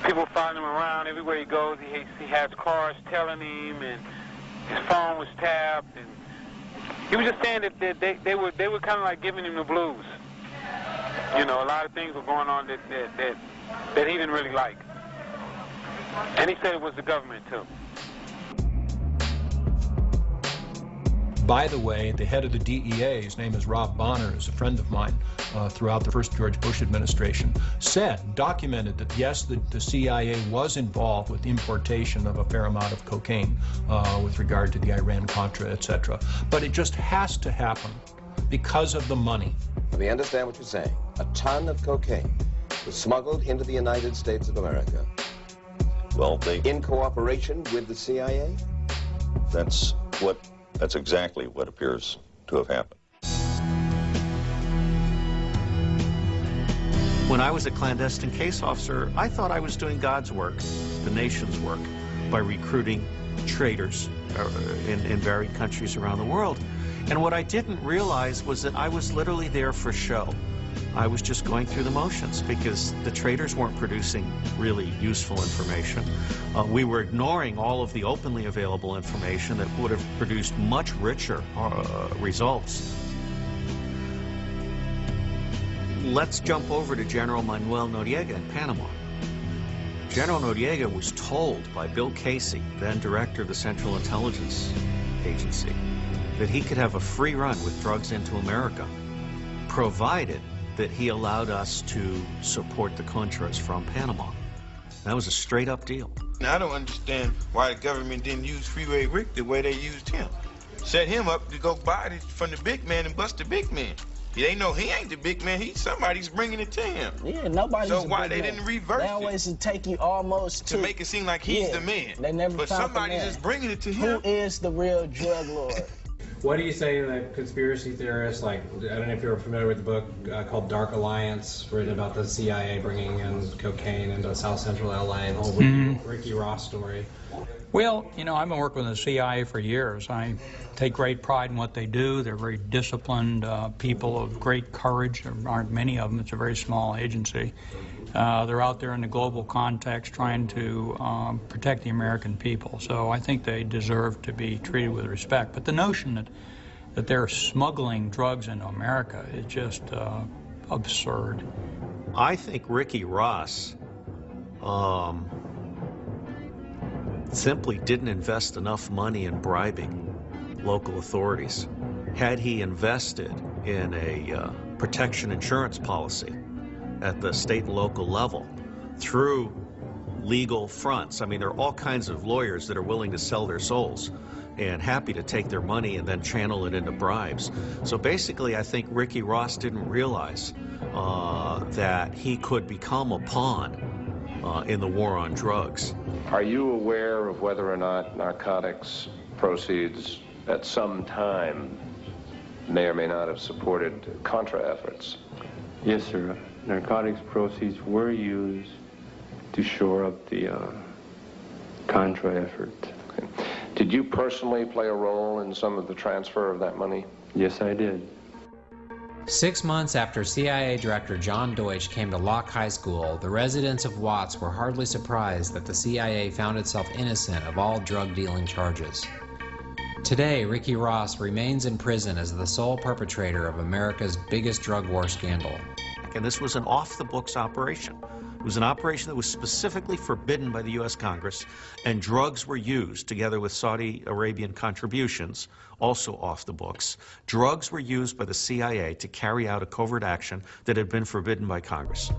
people following him around everywhere he goes. He has cars telling him, and his phone was tapped, and he was just saying that they were kind of like giving him the blues. You know, a lot of things were going on that he didn't really like. And he said it was the government, too. By the way, the head of the DEA, his name is Rob Bonner, is a friend of mine throughout the first George Bush administration, documented that yes, the CIA was involved with importation of a fair amount of cocaine with regard to the Iran-Contra, etc. But it just has to happen because of the money. We understand what you're saying. A ton of cocaine was smuggled into the United States of America. Well, in cooperation with the CIA? That's exactly what appears to have happened. When I was a clandestine case officer, I thought I was doing God's work, the nation's work, by recruiting traitors in varied countries around the world. And what I didn't realize was that I was literally there for show. I was just going through the motions because the traitors weren't producing really useful information. We were ignoring all of the openly available information that would have produced much richer results. Let's jump over to General Manuel Noriega in Panama. General Noriega was told by Bill Casey, then director of the Central Intelligence Agency, that he could have a free run with drugs into America, provided that he allowed us to support the Contras from Panama. That was a straight-up deal. Now, I don't understand why the government didn't use Freeway Rick the way they used him. Set him up to go buy it from the big man and bust the big man. They know he ain't the big man. Somebody's bringing it to him. Yeah, nobody's So the why big they man. didn't reverse They it? always take you almost To make it seem like he's the man. They never But found the somebody's man. just bringing it to him. Who is the real drug lord? What do you say to the conspiracy theorists? Like, I don't know if you're familiar with the book called Dark Alliance, written about the CIA bringing in cocaine into South Central LA, and the whole Ricky Ross story. Well, you know, I've been working with the CIA for years. I take great pride in what they do. They're very disciplined people of great courage. There aren't many of them. It's a very small agency. They're out there in the global context trying to protect the American people. So I think they deserve to be treated with respect. But the notion that they're smuggling drugs into America is just absurd. I think Ricky Ross simply didn't invest enough money in bribing local authorities. Had he invested in a protection insurance policy at the state and local level through legal fronts, I mean, there are all kinds of lawyers that are willing to sell their souls and happy to take their money and then channel it into bribes. So basically, I think Ricky Ross didn't realize that he could become a pawn in the war on drugs. Are you aware of whether or not narcotics proceeds at some time may or may not have supported Contra efforts? Yes, sir. Narcotics proceeds were used to shore up the Contra effort. Okay. Did you personally play a role in some of the transfer of that money? Yes, I did. 6 months after CIA Director John Deutsch came to Locke High School, the residents of Watts were hardly surprised that the CIA found itself innocent of all drug-dealing charges. Today, Ricky Ross remains in prison as the sole perpetrator of America's biggest drug war scandal. And this was an off-the-books operation. It was an operation that was specifically forbidden by the U.S. Congress, and drugs were used, together with Saudi Arabian contributions, also off the books. Drugs were used by the CIA to carry out a covert action that had been forbidden by Congress.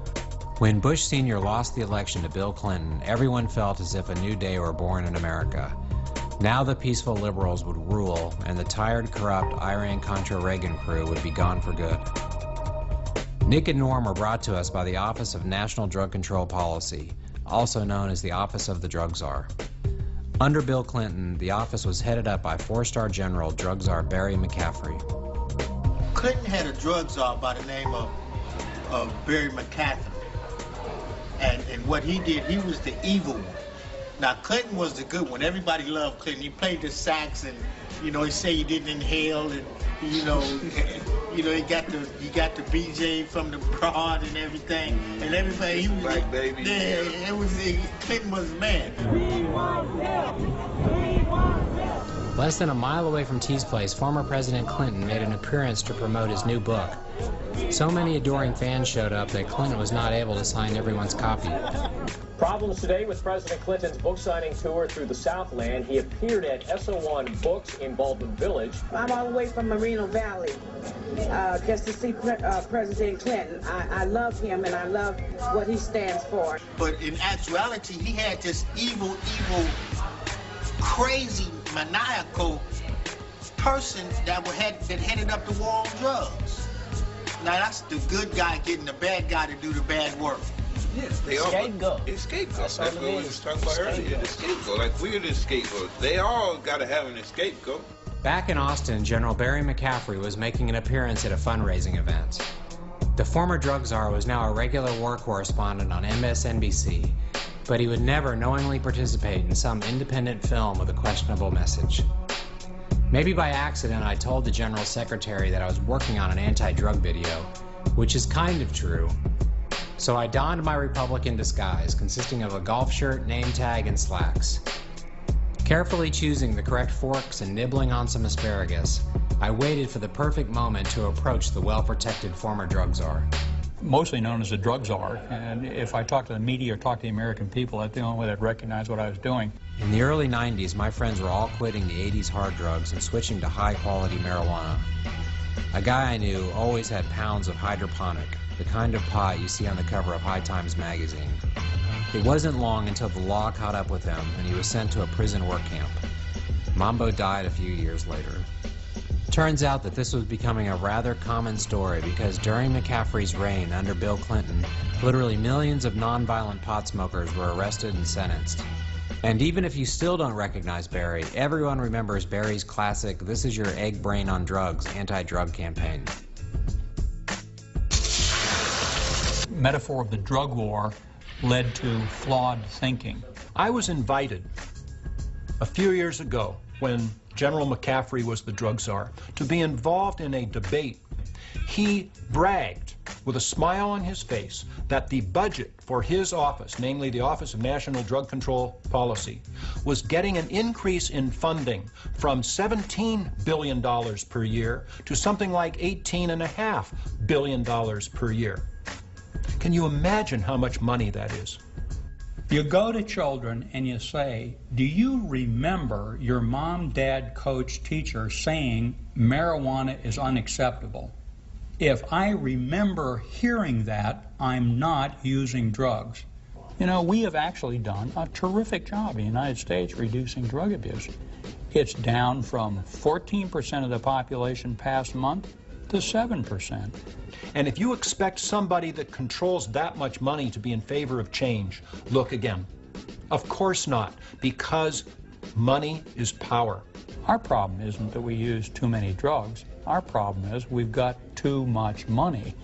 When Bush Sr. lost the election to Bill Clinton, everyone felt as if a new day were born in America. Now the peaceful liberals would rule, and the tired, corrupt Iran-Contra Reagan crew would be gone for good. Nick and Norm were brought to us by the Office of National Drug Control Policy, also known as the Office of the Drug Czar. Under Bill Clinton, the office was headed up by four-star General Drug Czar Barry McCaffrey. Clinton had a drug czar by the name of Barry McCaffrey. And what he did, he was the evil one. Now, Clinton was the good one. Everybody loved Clinton. He played the sax, and, you know, he said he didn't inhale, and, you know, he got the BJ from the broad and everything. And everybody, he was Black baby. Yeah, Clinton was the man. Less than a mile away from T's place, former President Clinton made an appearance to promote his new book. So many adoring fans showed up that Clinton was not able to sign everyone's copy. Problems today with President Clinton's book signing tour through the Southland. He appeared at SO1 Books in Baldwin Village. I'm all the way from Moreno Valley just to see President Clinton. I love him and I love what he stands for. But in actuality, he had this evil, crazy, maniacal person that headed up the war on drugs. Now that's the good guy getting the bad guy to do the bad work. Yes, they all. Scapegoat. It's scapegoat. That's That's all what it we is. was talking about earlier. The scapegoat. Like we're the scapegoat. They all got to have an scapegoat. Back in Austin, General Barry McCaffrey was making an appearance at a fundraising event. The former drug czar was now a regular war correspondent on MSNBC, but he would never knowingly participate in some independent film with a questionable message. Maybe by accident, I told the General Secretary that I was working on an anti-drug video, which is kind of true. So I donned my Republican disguise, consisting of a golf shirt, name tag, and slacks. Carefully choosing the correct forks and nibbling on some asparagus, I waited for the perfect moment to approach the well-protected former drug czar. Mostly known as a drug czar, and if I talk to the media or talk to the American people, that's the only way they'd recognize what I was doing. In the early 90s, my friends were all quitting the 80s hard drugs and switching to high-quality marijuana. A guy I knew always had pounds of hydroponic, the kind of pot you see on the cover of High Times magazine. It wasn't long until the law caught up with him and he was sent to a prison work camp. Mambo died a few years later. Turns out that this was becoming a rather common story because during McCaffrey's reign under Bill Clinton, literally millions of nonviolent pot smokers were arrested and sentenced. And even if you still don't recognize Barry, everyone remembers Barry's classic "This is your egg brain on drugs" anti-drug campaign. Metaphor of the drug war led to flawed thinking. I was invited a few years ago when General McCaffrey was the drug czar to be involved in a debate. He bragged with a smile on his face that the budget for his office, namely the Office of National Drug Control Policy, was getting an increase in funding from $17 billion per year to something like $18.5 billion per year. Can you imagine how much money that is? You go to children and you say, do you remember your mom, dad, coach, teacher saying marijuana is unacceptable? If I remember hearing that, I'm not using drugs. You know, we have actually done a terrific job in the United States reducing drug abuse. It's down from 14% of the population past month to 7%. And if you expect somebody that controls that much money to be in favor of change, look again. Of course not, because money is power. Our problem isn't that we use too many drugs. Our problem is we've got too much money.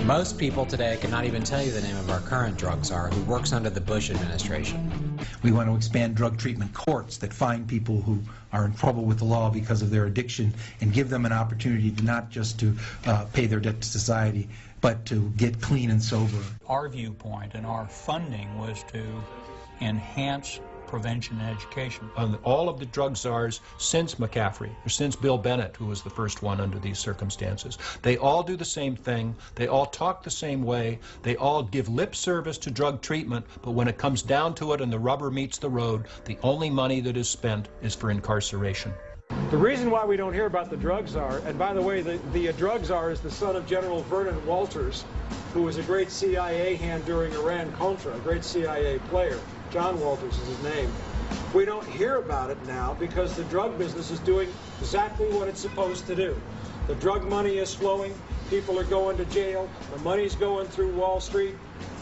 Most people today cannot even tell you the name of our current drug czar who works under the Bush administration. We want to expand drug treatment courts that find people who are in trouble with the law because of their addiction and give them an opportunity to not just to pay their debt to society, but to get clean and sober. Our viewpoint and our funding was to enhance prevention and education. All of the drug czars since McCaffrey, or since Bill Bennett, who was the first one under these circumstances, they all do the same thing, they all talk the same way, they all give lip service to drug treatment, but when it comes down to it and the rubber meets the road, the only money that is spent is for incarceration. The reason why we don't hear about the drug czar, and by the way, the drug czar is the son of General Vernon Walters, who was a great CIA hand during Iran-Contra, a great CIA player. John Walters is his name. We don't hear about it now because the drug business is doing exactly what it's supposed to do. The drug money is flowing, people are going to jail, the money's going through Wall Street,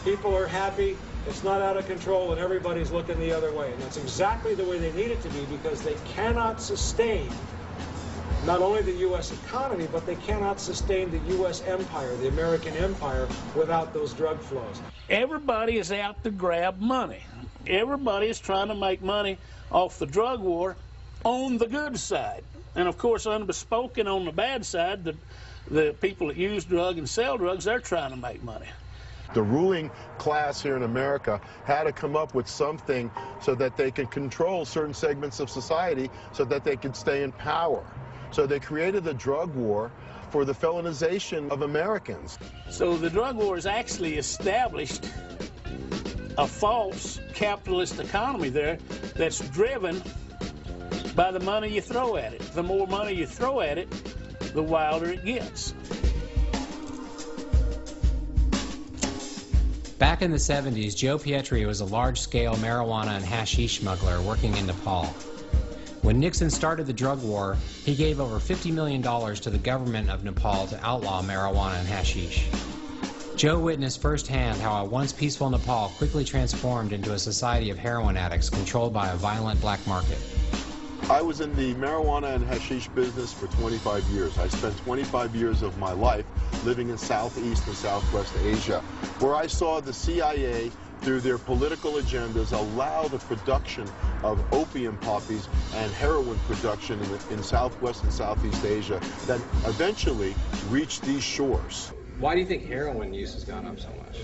people are happy, it's not out of control, and everybody's looking the other way. And that's exactly the way they need it to be, because they cannot sustain not only the U.S. economy, but they cannot sustain the U.S. empire, the American empire, without those drug flows. Everybody is out to grab money. Everybody is trying to make money off the drug war on the good side. And of course, unspoken on the bad side, the people that use drugs and sell drugs, they're trying to make money. The ruling class here in America had to come up with something so that they could control certain segments of society so that they could stay in power. So they created the drug war for the felonization of Americans. So the drug war has actually established a false capitalist economy there that's driven by the money you throw at it. The more money you throw at it, the wilder it gets. Back in the 70s, Joe Pietri was a large-scale marijuana and hashish smuggler working in Nepal. When Nixon started the drug war, he gave over $50 million to the government of Nepal to outlaw marijuana and hashish. Joe witnessed firsthand how a once peaceful Nepal quickly transformed into a society of heroin addicts controlled by a violent black market. I was in the marijuana and hashish business for 25 years. I spent 25 years of my life living in Southeast and Southwest Asia, where I saw the CIA, through their political agendas, allow the production of opium poppies and heroin production in Southwest and Southeast Asia that eventually reached these shores. Why do you think heroin use has gone up so much?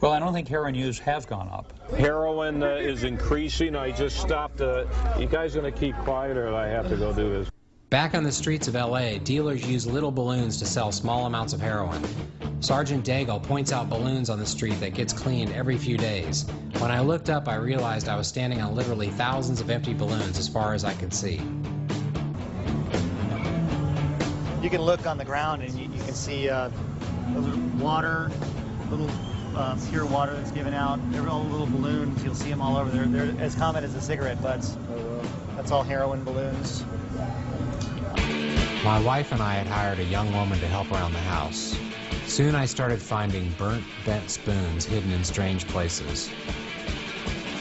Well, I don't think heroin use has gone up. Heroin is increasing. I just stopped. You guys going to keep quiet, or I have to go do this? Back on the streets of LA, dealers use little balloons to sell small amounts of heroin. Sergeant Daigle points out balloons on the street that gets cleaned every few days. When I looked up, I realized I was standing on literally thousands of empty balloons as far as I could see. You can look on the ground and you can see a little water, little pure water that's given out. They're all little balloons. You'll see them all over there. They're as common as the cigarette butts. That's all heroin balloons. My wife and I had hired a young woman to help around the house. Soon I started finding burnt, bent spoons hidden in strange places.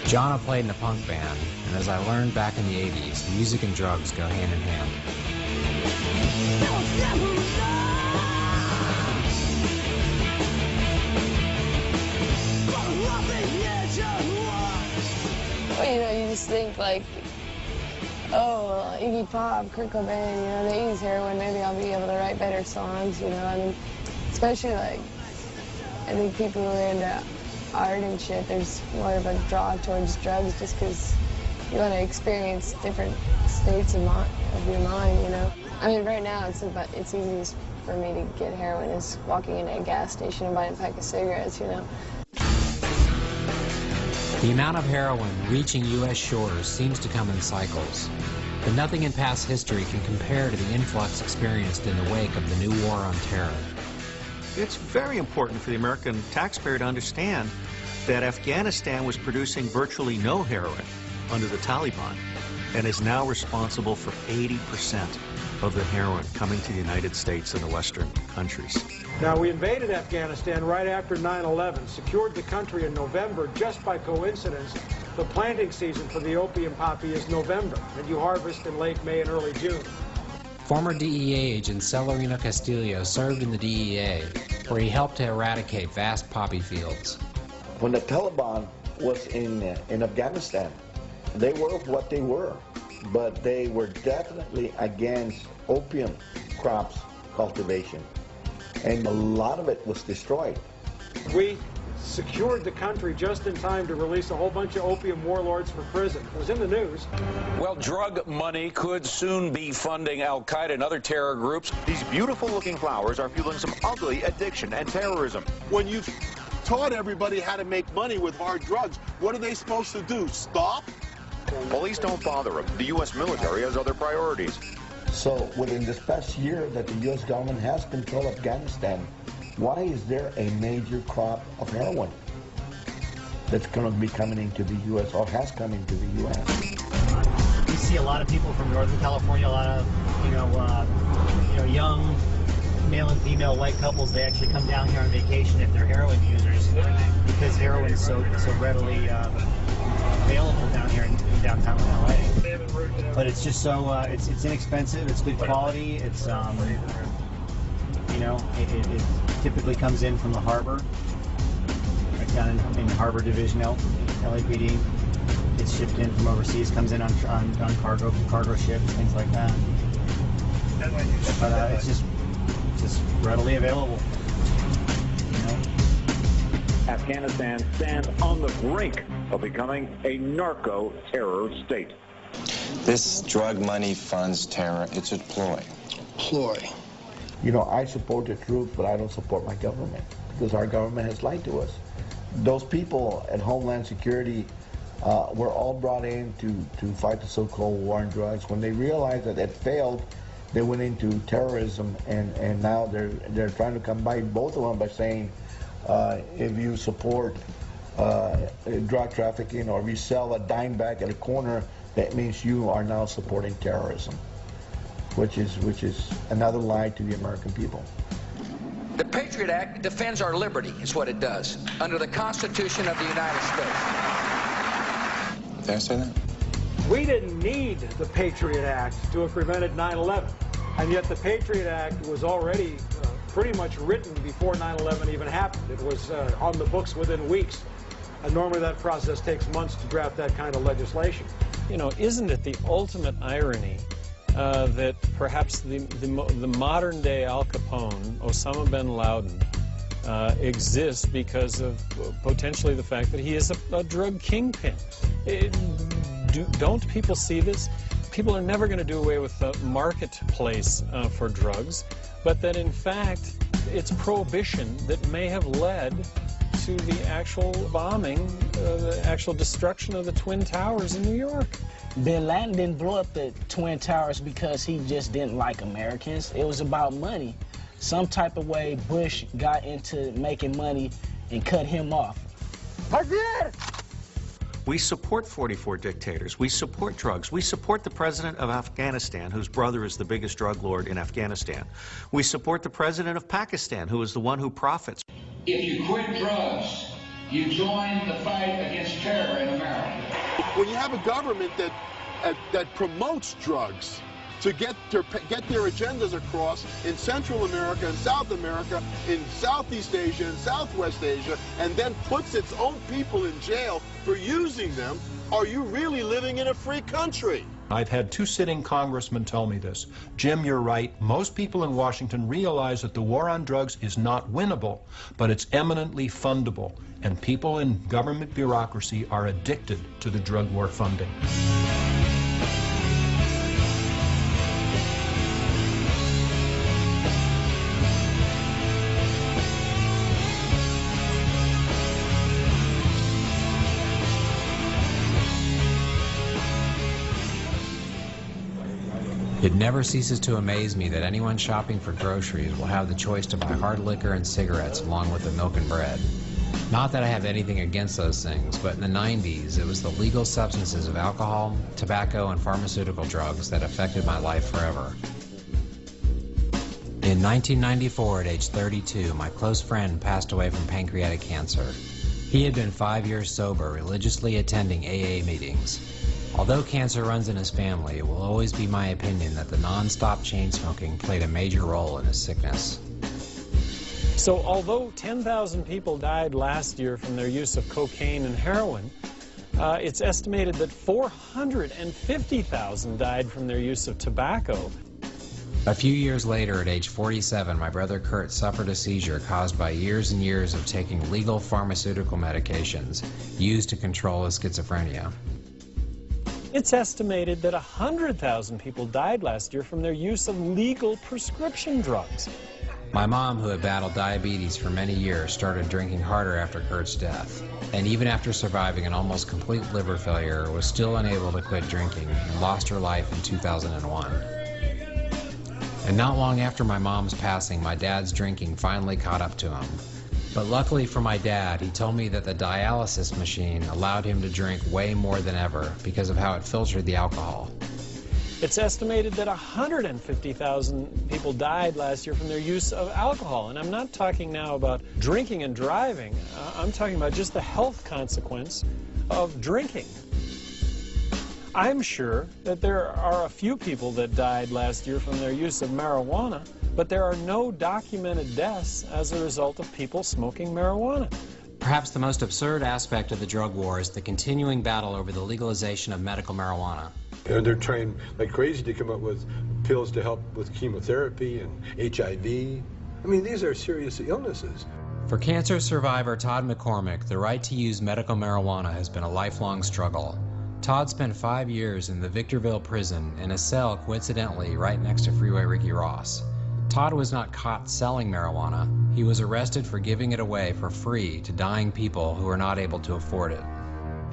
Jonna played in a punk band, and as I learned back in the 80s, music and drugs go hand in hand. Well, you know, you just think like, oh, Iggy Pop, Kurt Cobain, you know, they use heroin, maybe I'll be able to write better songs, you know, I mean, especially like, I think people who are into art and shit, there's more of a draw towards drugs just because you want to experience different states of your mind, you know. I mean, right now, it's easiest for me to get heroin is walking into a gas station and buying a pack of cigarettes, you know. The amount of heroin reaching U.S. shores seems to come in cycles, but nothing in past history can compare to the influx experienced in the wake of the new war on terror. It's very important for the American taxpayer to understand that Afghanistan was producing virtually no heroin under the Taliban and is now responsible for 80% of the heroin coming to the United States and the Western countries. Now, we invaded Afghanistan right after 9/11, secured the country in November. Just by coincidence, the planting season for the opium poppy is November, and you harvest in late May and early June. Former DEA agent Celerino Castillo served in the DEA, where he helped to eradicate vast poppy fields. When the Taliban was in Afghanistan. They were what they were, but they were definitely against opium crops cultivation, and a lot of it was destroyed. We secured the country just in time to release a whole bunch of opium warlords from prison. It was in the news. Well, drug money could soon be funding Al-Qaeda and other terror groups. These beautiful-looking flowers are fueling some ugly addiction and terrorism. When you've taught everybody how to make money with hard drugs, what are they supposed to do? Stop? Police don't bother them. The U.S. military has other priorities. So within this past year that the U.S. government has control of Afghanistan, why is there a major crop of heroin that's going to be coming into the U.S. or has come into the U.S.? We see a lot of people from Northern California, a lot of young male and female white couples. They actually come down here on vacation if they're heroin users, because heroin is so readily available down here in downtown LA. But it's just so it's inexpensive. It's good quality. It's it typically comes in from the harbor, right down in the Harbor Division, LAPD. It's shipped in from overseas, comes in on cargo ships, things like that. But it's just readily available. Afghanistan stands on the brink of becoming a narco-terror state. This drug money funds terror. It's a ploy. Ploy. You know, I support the troops, but I don't support my government because our government has lied to us. Those people at Homeland Security were all brought in to fight the so-called war on drugs. When they realized that it failed, they went into terrorism, and now they're trying to combine both of them by saying, if you support drug trafficking or if you sell a dime bag at a corner, that means you are now supporting terrorism, which is another lie to the American people. The Patriot Act defends our liberty, is what it does, under the Constitution of the United States. Did I say that? We didn't need the Patriot Act to have prevented 9/11, and yet the Patriot Act was already pretty much written before 9/11 even happened. It was on the books within weeks, and normally that process takes months to draft that kind of legislation. You know, isn't it the ultimate irony that perhaps the modern-day Al Capone, Osama bin Laden, exists because of potentially the fact that he is a drug kingpin? Don't people see this? People are never going to do away with the marketplace for drugs, but that in fact it's prohibition that may have led to the actual bombing, the actual destruction of the Twin Towers in New York. Bin Laden didn't blow up the Twin Towers because he just didn't like Americans. It was about money. Some type of way Bush got into making money and cut him off. We support 44 dictators. We support drugs. We support the president of Afghanistan, whose brother is the biggest drug lord in Afghanistan. We support the president of Pakistan, who is the one who profits. If you quit drugs, you join the fight against terror in America. When you have a government that promotes drugs to get their agendas across in Central America and South America, in Southeast Asia and Southwest Asia, and then puts its own people in jail for using them, are you really living in a free country? I've had two sitting congressmen tell me this. Jim, you're right. Most people in Washington realize that the war on drugs is not winnable, but it's eminently fundable. And people in government bureaucracy are addicted to the drug war funding. It never ceases to amaze me that anyone shopping for groceries will have the choice to buy hard liquor and cigarettes along with the milk and bread. Not that I have anything against those things, but in the 90s, it was the legal substances of alcohol, tobacco, and pharmaceutical drugs that affected my life forever. In 1994, at age 32, my close friend passed away from pancreatic cancer. He had been 5 years sober, religiously attending AA meetings. Although cancer runs in his family, it will always be my opinion that the non-stop chain smoking played a major role in his sickness. So although 10,000 people died last year from their use of cocaine and heroin, it's estimated that 450,000 died from their use of tobacco. A few years later, at age 47, my brother Kurt suffered a seizure caused by years and years of taking legal pharmaceutical medications used to control his schizophrenia. It's estimated that 100,000 people died last year from their use of legal prescription drugs. My mom, who had battled diabetes for many years, started drinking harder after Kurt's death. And even after surviving an almost complete liver failure, was still unable to quit drinking and lost her life in 2001. And not long after my mom's passing, my dad's drinking finally caught up to him. But luckily for my dad, he told me that the dialysis machine allowed him to drink way more than ever because of how it filtered the alcohol. It's estimated that 150,000 people died last year from their use of alcohol. And I'm not talking now about drinking and driving. I'm talking about just the health consequence of drinking. I'm sure that there are a few people that died last year from their use of marijuana, but there are no documented deaths as a result of people smoking marijuana. Perhaps the most absurd aspect of the drug war is the continuing battle over the legalization of medical marijuana. And they're trying like crazy to come up with pills to help with chemotherapy and HIV. I mean, these are serious illnesses. For cancer survivor Todd McCormick, the right to use medical marijuana has been a lifelong struggle. Todd spent 5 years in the Victorville prison in a cell coincidentally right next to Freeway Ricky Ross. Todd was not caught selling marijuana. He was arrested for giving it away for free to dying people who were not able to afford it.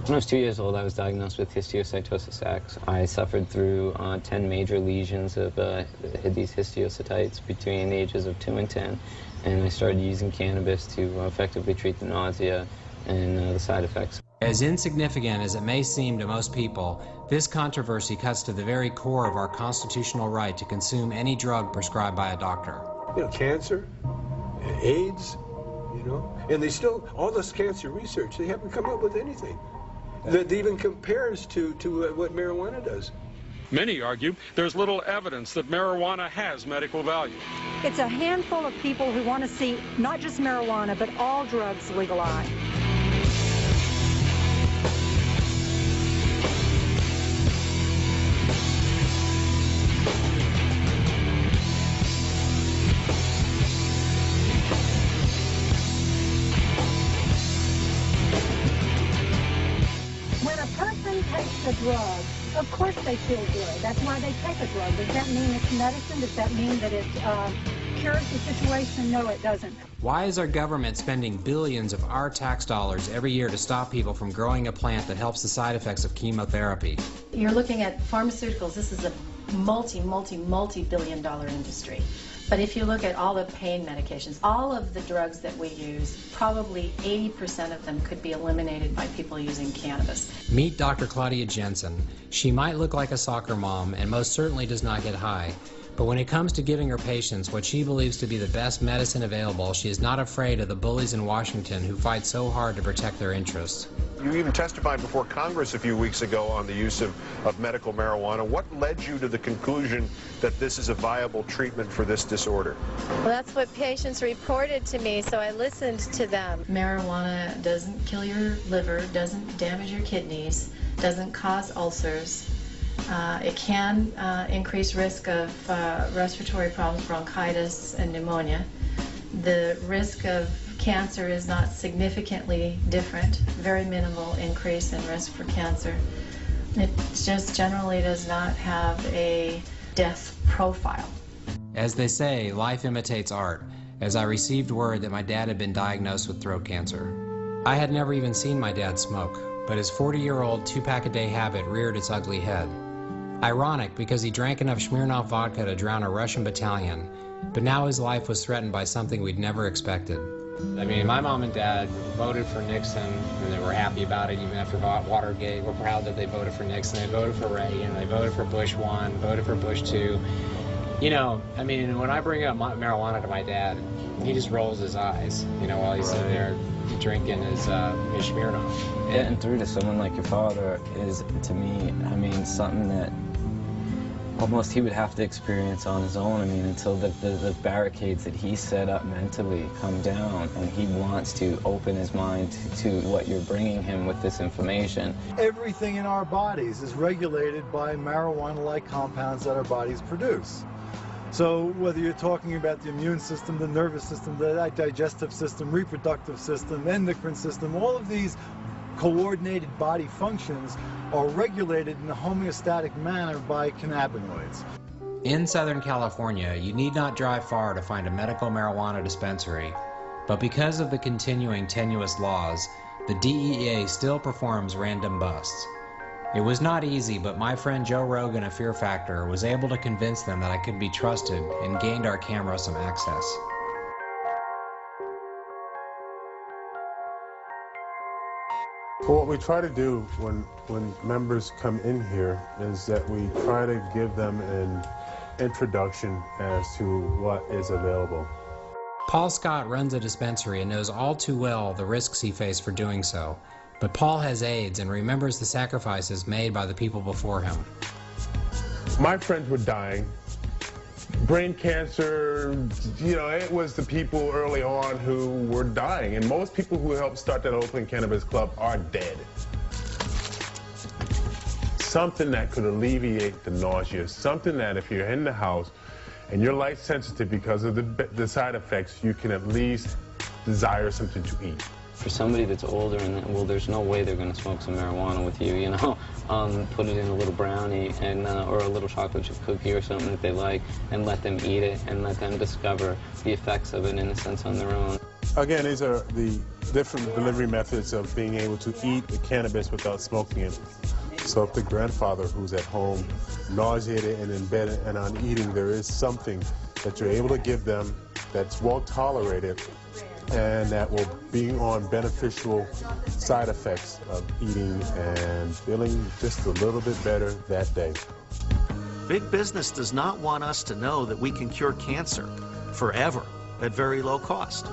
When I was 2 years old, I was diagnosed with histiocytosis X. I suffered through 10 major lesions of these histiocytites between the ages of 2 and 10, and I started using cannabis to effectively treat the nausea and the side effects. As insignificant as it may seem to most people, this controversy cuts to the very core of our constitutional right to consume any drug prescribed by a doctor. You know, cancer, AIDS, you know, and they still, all this cancer research, they haven't come up with anything that even compares to what marijuana does. Many argue there's little evidence that marijuana has medical value. It's a handful of people who want to see not just marijuana, but all drugs legalized. A drug, of course they feel good. That's why they take a drug. Does that mean it's medicine? Does that mean that it cures the situation? No, it doesn't. Why is our government spending billions of our tax dollars every year to stop people from growing a plant that helps the side effects of chemotherapy? You're looking at pharmaceuticals. This is a multi-billion-dollar industry. But if you look at all the pain medications, all of the drugs that we use, probably 80% of them could be eliminated by people using cannabis. Meet Dr. Claudia Jensen. She might look like a soccer mom and most certainly does not get high. But when it comes to giving her patients what she believes to be the best medicine available, she is not afraid of the bullies in Washington who fight so hard to protect their interests. You even testified before Congress a few weeks ago on the use of medical marijuana. What led you to the conclusion that this is a viable treatment for this disorder? Well, that's what patients reported to me, so I listened to them. Marijuana doesn't kill your liver, doesn't damage your kidneys, doesn't cause ulcers. It can increase risk of respiratory problems, bronchitis, and pneumonia. The risk of cancer is not significantly different, very minimal increase in risk for cancer. It just generally does not have a death profile. As they say, life imitates art, as I received word that my dad had been diagnosed with throat cancer. I had never even seen my dad smoke, but his 40-year-old two-pack-a-day habit reared its ugly head. Ironic, because he drank enough Smirnoff vodka to drown a Russian battalion, but now his life was threatened by something we'd never expected. I mean, my mom and dad voted for Nixon, and they were happy about it even after Watergate. We're proud that they voted for Nixon. They voted for Reagan. They voted for Bush 1, voted for Bush 2. You know, I mean, when I bring up marijuana to my dad, he just rolls his eyes, you know, while he's sitting there drinking his Smirnoff. Getting through to someone like your father is, to me, I mean, something that almost he would have to experience on his own. I mean, until the barricades that he set up mentally come down, and he wants to open his mind to what you're bringing him with this information. Everything in our bodies is regulated by marijuana-like compounds that our bodies produce. So whether you're talking about the immune system, the nervous system, the digestive system, reproductive system, endocrine system, all of these coordinated body functions are regulated in a homeostatic manner by cannabinoids. In Southern California, you need not drive far to find a medical marijuana dispensary, but because of the continuing tenuous laws, the DEA still performs random busts. It was not easy, but my friend Joe Rogan of Fear Factor was able to convince them that I could be trusted and gained our camera some access. Well, what we try to do when members come in here is that we try to give them an introduction as to what is available. Paul Scott runs a dispensary and knows all too well the risks he faced for doing so. But Paul has AIDS and remembers the sacrifices made by the people before him. My friends were dying. Brain cancer, you know, it was the people early on who were dying. And most people who helped start that Oakland Cannabis Club are dead. Something that could alleviate the nausea, something that if you're in the house and you're light sensitive because of the side effects, you can at least desire something to eat. For somebody that's older, and well, there's no way they're going to smoke some marijuana with you, you know. Put it in a little brownie and or a little chocolate chip cookie or something that they like, and let them eat it and let them discover the effects of it in a sense on their own. Again, these are the different delivery methods of being able to eat the cannabis without smoking it. So if the grandfather who's at home, nauseated and in bed and on eating, there is something that you're able to give them that's well tolerated and that will be on beneficial side effects of eating and feeling just a little bit better that day. Big business does not want us to know that we can cure cancer forever at very low cost.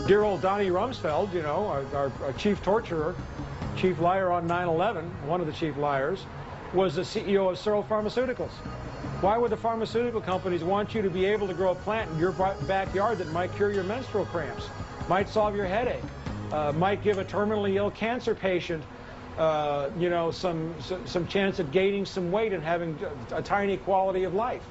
Dear old Donnie Rumsfeld, you know, our chief torturer, chief liar on 9/11, one of the chief liars, was the CEO of Searle Pharmaceuticals. Why would the pharmaceutical companies want you to be able to grow a plant in your backyard that might cure your menstrual cramps, might solve your headache, might give a terminally ill cancer patient, you know, some chance at gaining some weight and having a tiny quality of life?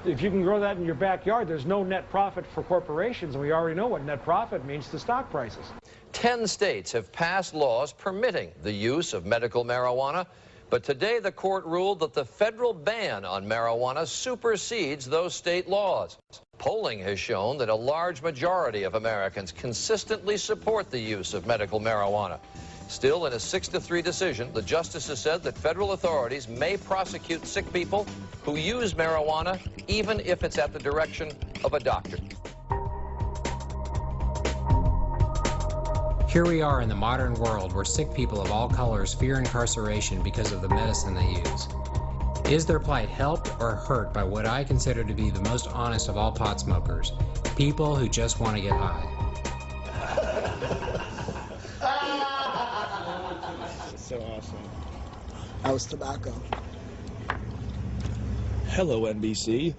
If you can grow that in your backyard, there's no net profit for corporations, and we already know what net profit means to stock prices. 10 states have passed laws permitting the use of medical marijuana, but today the court ruled that the federal ban on marijuana supersedes those state laws. Polling has shown that a large majority of Americans consistently support the use of medical marijuana. Still, in a 6-3 decision, the justices said that federal authorities may prosecute sick people who use marijuana, even if it's at the direction of a doctor. Here we are in the modern world where sick people of all colors fear incarceration because of the medicine they use. Is their plight helped or hurt by what I consider to be the most honest of all pot smokers, people who just want to get high? So awesome. I was tobacco. Hello, NBC.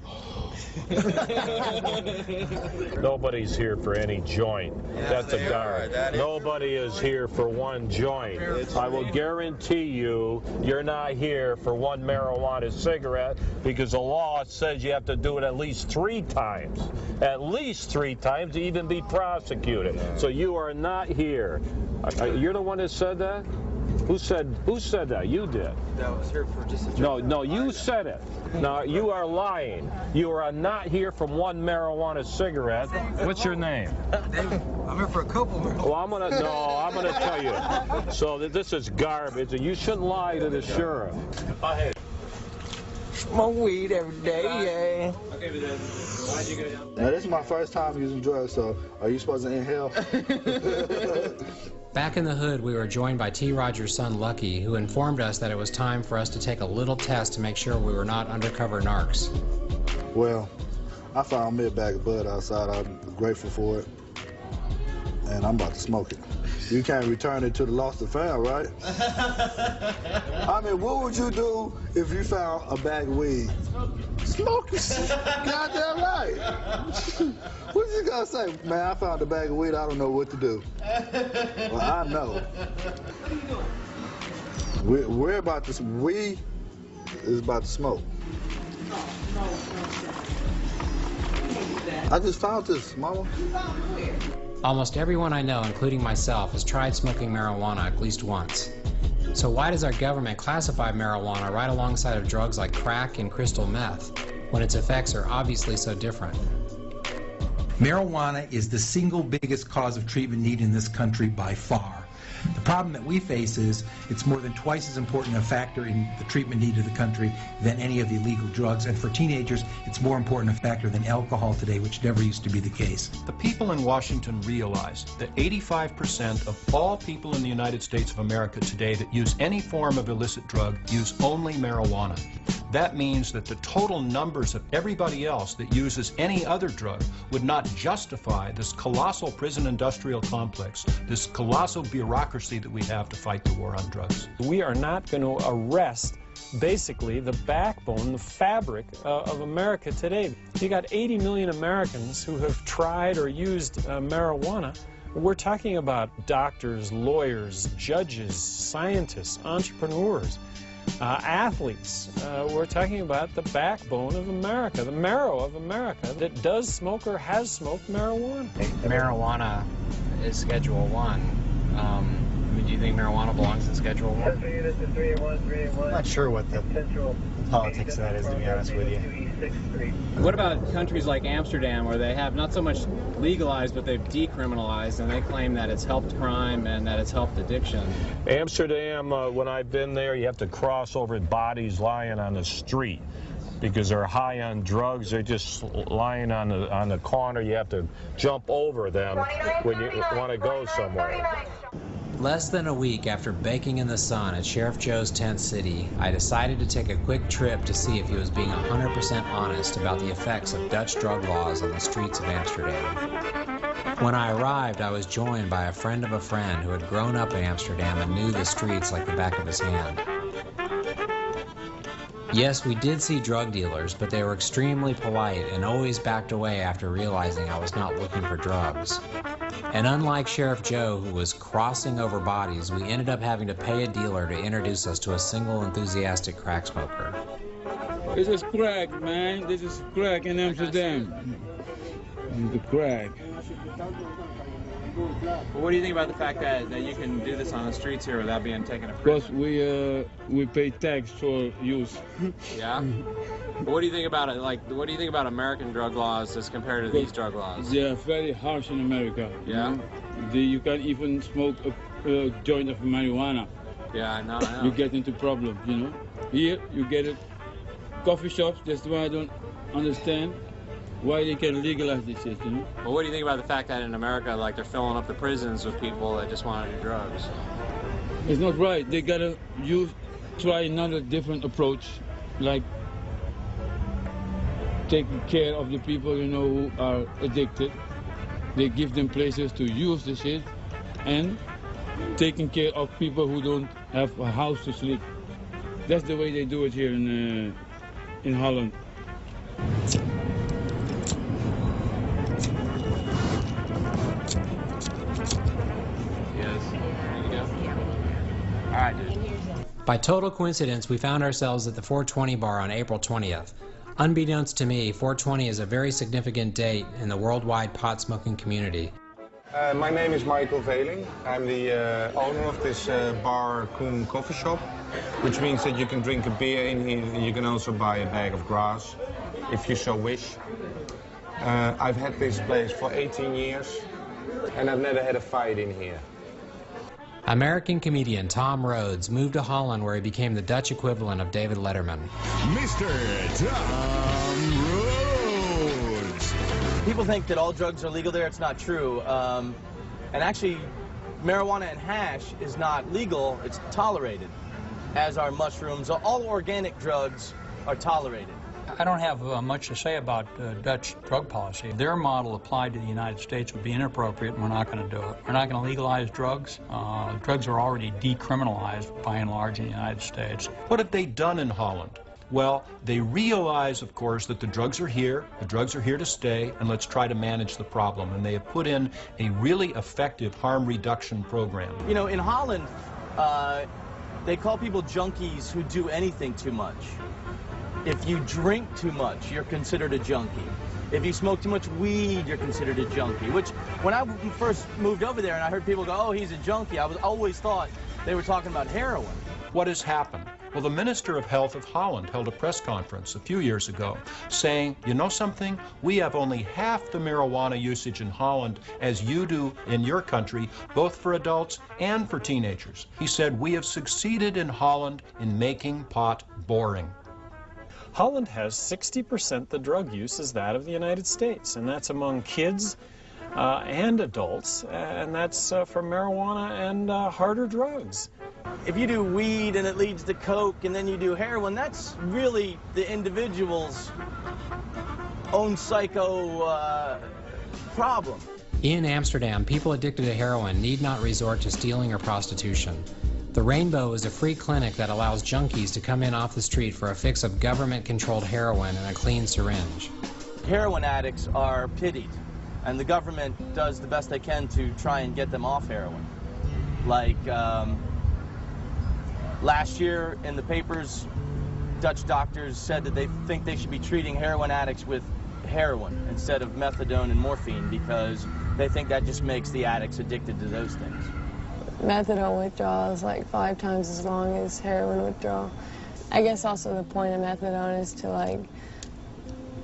Nobody's here for any joint. That's a guard. Nobody is here for one joint. I will guarantee you, you're not here for one marijuana cigarette because the law says you have to do it at least 3 times. At least 3 times to even be prosecuted. So you are not here. You're the one that said that? Who said that? You did. I was here for just a joint. No, you said it. Now, you are lying. You are not here from one marijuana cigarette. What's your name? I'm here for a couple of Well, I'm gonna tell you. So this is garbage, and you shouldn't lie to the sheriff. Smoke weed every day, yeah. Okay, but then why'd you go down? Now, this is my first time using drugs, so are you supposed to inhale? Back in the hood, we were joined by T. Rogers' son, Lucky, who informed us that it was time for us to take a little test to make sure we were not undercover narcs. Well, I found me a bag of bud outside. I'm grateful for it, and I'm about to smoke it. You can't return it to the lost and found, right? I mean, what would you do if you found a bag of weed? Smoke it. Goddamn right. What you gonna say? Man, I found a bag of weed. I don't know what to do. Well, I know. We're about to. We is about to smoke. I just found this, Mama. Almost everyone I know, including myself, has tried smoking marijuana at least once. So why does our government classify marijuana right alongside of drugs like crack and crystal meth, when its effects are obviously so different? Marijuana is the single biggest cause of treatment need in this country by far. The problem that we face is it's more than twice as important a factor in the treatment need of the country than any of the illegal drugs. And for teenagers, it's more important a factor than alcohol today, which never used to be the case. The people in Washington realize that 85% of all people in the United States of America today that use any form of illicit drug use only marijuana. That means that the total numbers of everybody else that uses any other drug would not justify this colossal prison industrial complex, this colossal bureaucracy that we have to fight the war on drugs. We are not going to arrest basically the backbone, the fabric of America today. You got 80 million Americans who have tried or used marijuana. We're talking about doctors, lawyers, judges, scientists, entrepreneurs, athletes. We're talking about the backbone of America, the marrow of America that does smoke or has smoked marijuana. Marijuana is Schedule 1. Do you think marijuana belongs in Schedule 1? I'm not sure what the politics of that is, to be honest with you. What about countries like Amsterdam, where they have not so much legalized, but they've decriminalized, and they claim that it's helped crime and that it's helped addiction? Amsterdam, when I've been there, you have to cross over bodies lying on the street because they're high on drugs. They're just lying on the corner. You have to jump over them when you want to go somewhere. Less than a week after baking in the sun at Sheriff Joe's tent city, I decided to take a quick trip to see if he was being 100% honest about the effects of Dutch drug laws on the streets of Amsterdam. When I arrived, I was joined by a friend of a friend who had grown up in Amsterdam and knew the streets like the back of his hand. Yes, we did see drug dealers, but they were extremely polite and always backed away after realizing I was not looking for drugs. And unlike Sheriff Joe, who was crossing over bodies, we ended up having to pay a dealer to introduce us to a single enthusiastic crack smoker. This is crack, man. This is crack in Amsterdam. The crack. Well, what do you think about the fact that you can do this on the streets here without being taken to Because prison? we pay tax for use. Yeah? What do you think about it? Like, what do you think about American drug laws as compared to these drug laws? They are very harsh in America. Yeah? You can't even smoke a joint of marijuana. Yeah, I know. You get into problems, you know. Here, you get it. Coffee shops, that's why I don't understand why they can legalize this shit, you know. Well, what do you think about the fact that in America, like, they're filling up the prisons with people that just want to do drugs? It's not right. They gotta try another different approach, like taking care of the people, you know, who are addicted. They give them places to use the shit, and taking care of people who don't have a house to sleep. That's the way they do it here in Holland. By total coincidence, we found ourselves at the 420 bar on April 20th. Unbeknownst to me, 420 is a very significant date in the worldwide pot-smoking community. My name is Michael Veling. I'm the owner of this bar, Koen Coffee Shop, which means that you can drink a beer in here and you can also buy a bag of grass, if you so wish. I've had this place for 18 years, and I've never had a fight in here. American comedian Tom Rhodes moved to Holland, where he became the Dutch equivalent of David Letterman. Mr. Tom Rhodes. People think that all drugs are legal there. It's not true. And actually, marijuana and hash is not legal. It's tolerated, as are mushrooms. All organic drugs are tolerated. I don't have much to say about Dutch drug policy. Their model applied to the United States would be inappropriate, and we're not going to do it. We're not going to legalize drugs. Drugs are already decriminalized by and large in the United States. What have they done in Holland? Well, they realize, of course, that the drugs are here to stay, and let's try to manage the problem. And they have put in a really effective harm reduction program. You know, in Holland, they call people junkies who do anything too much. If you drink too much, you're considered a junkie. If you smoke too much weed, you're considered a junkie. Which, when I first moved over there and I heard people go, oh, he's a junkie, I always thought they were talking about heroin. What has happened? Well, the Minister of Health of Holland held a press conference a few years ago saying, you know something? We have only half the marijuana usage in Holland as you do in your country, both for adults and for teenagers. He said, we have succeeded in Holland in making pot boring. Holland has 60% the drug use is that of the United States, and that's among kids and adults, and that's for marijuana and harder drugs. If you do weed and it leads to coke and then you do heroin, that's really the individual's own psycho problem. In Amsterdam, people addicted to heroin need not resort to stealing or prostitution. The Rainbow is a free clinic that allows junkies to come in off the street for a fix of government-controlled heroin and a clean syringe. Heroin addicts are pitied, and the government does the best they can to try and get them off heroin. Like, last year in the papers, Dutch doctors said that they think they should be treating heroin addicts with heroin instead of methadone and morphine because they think that just makes the addicts addicted to those things. Methadone withdrawal is like 5 times as long as heroin withdrawal. I guess also the point of methadone is to, like,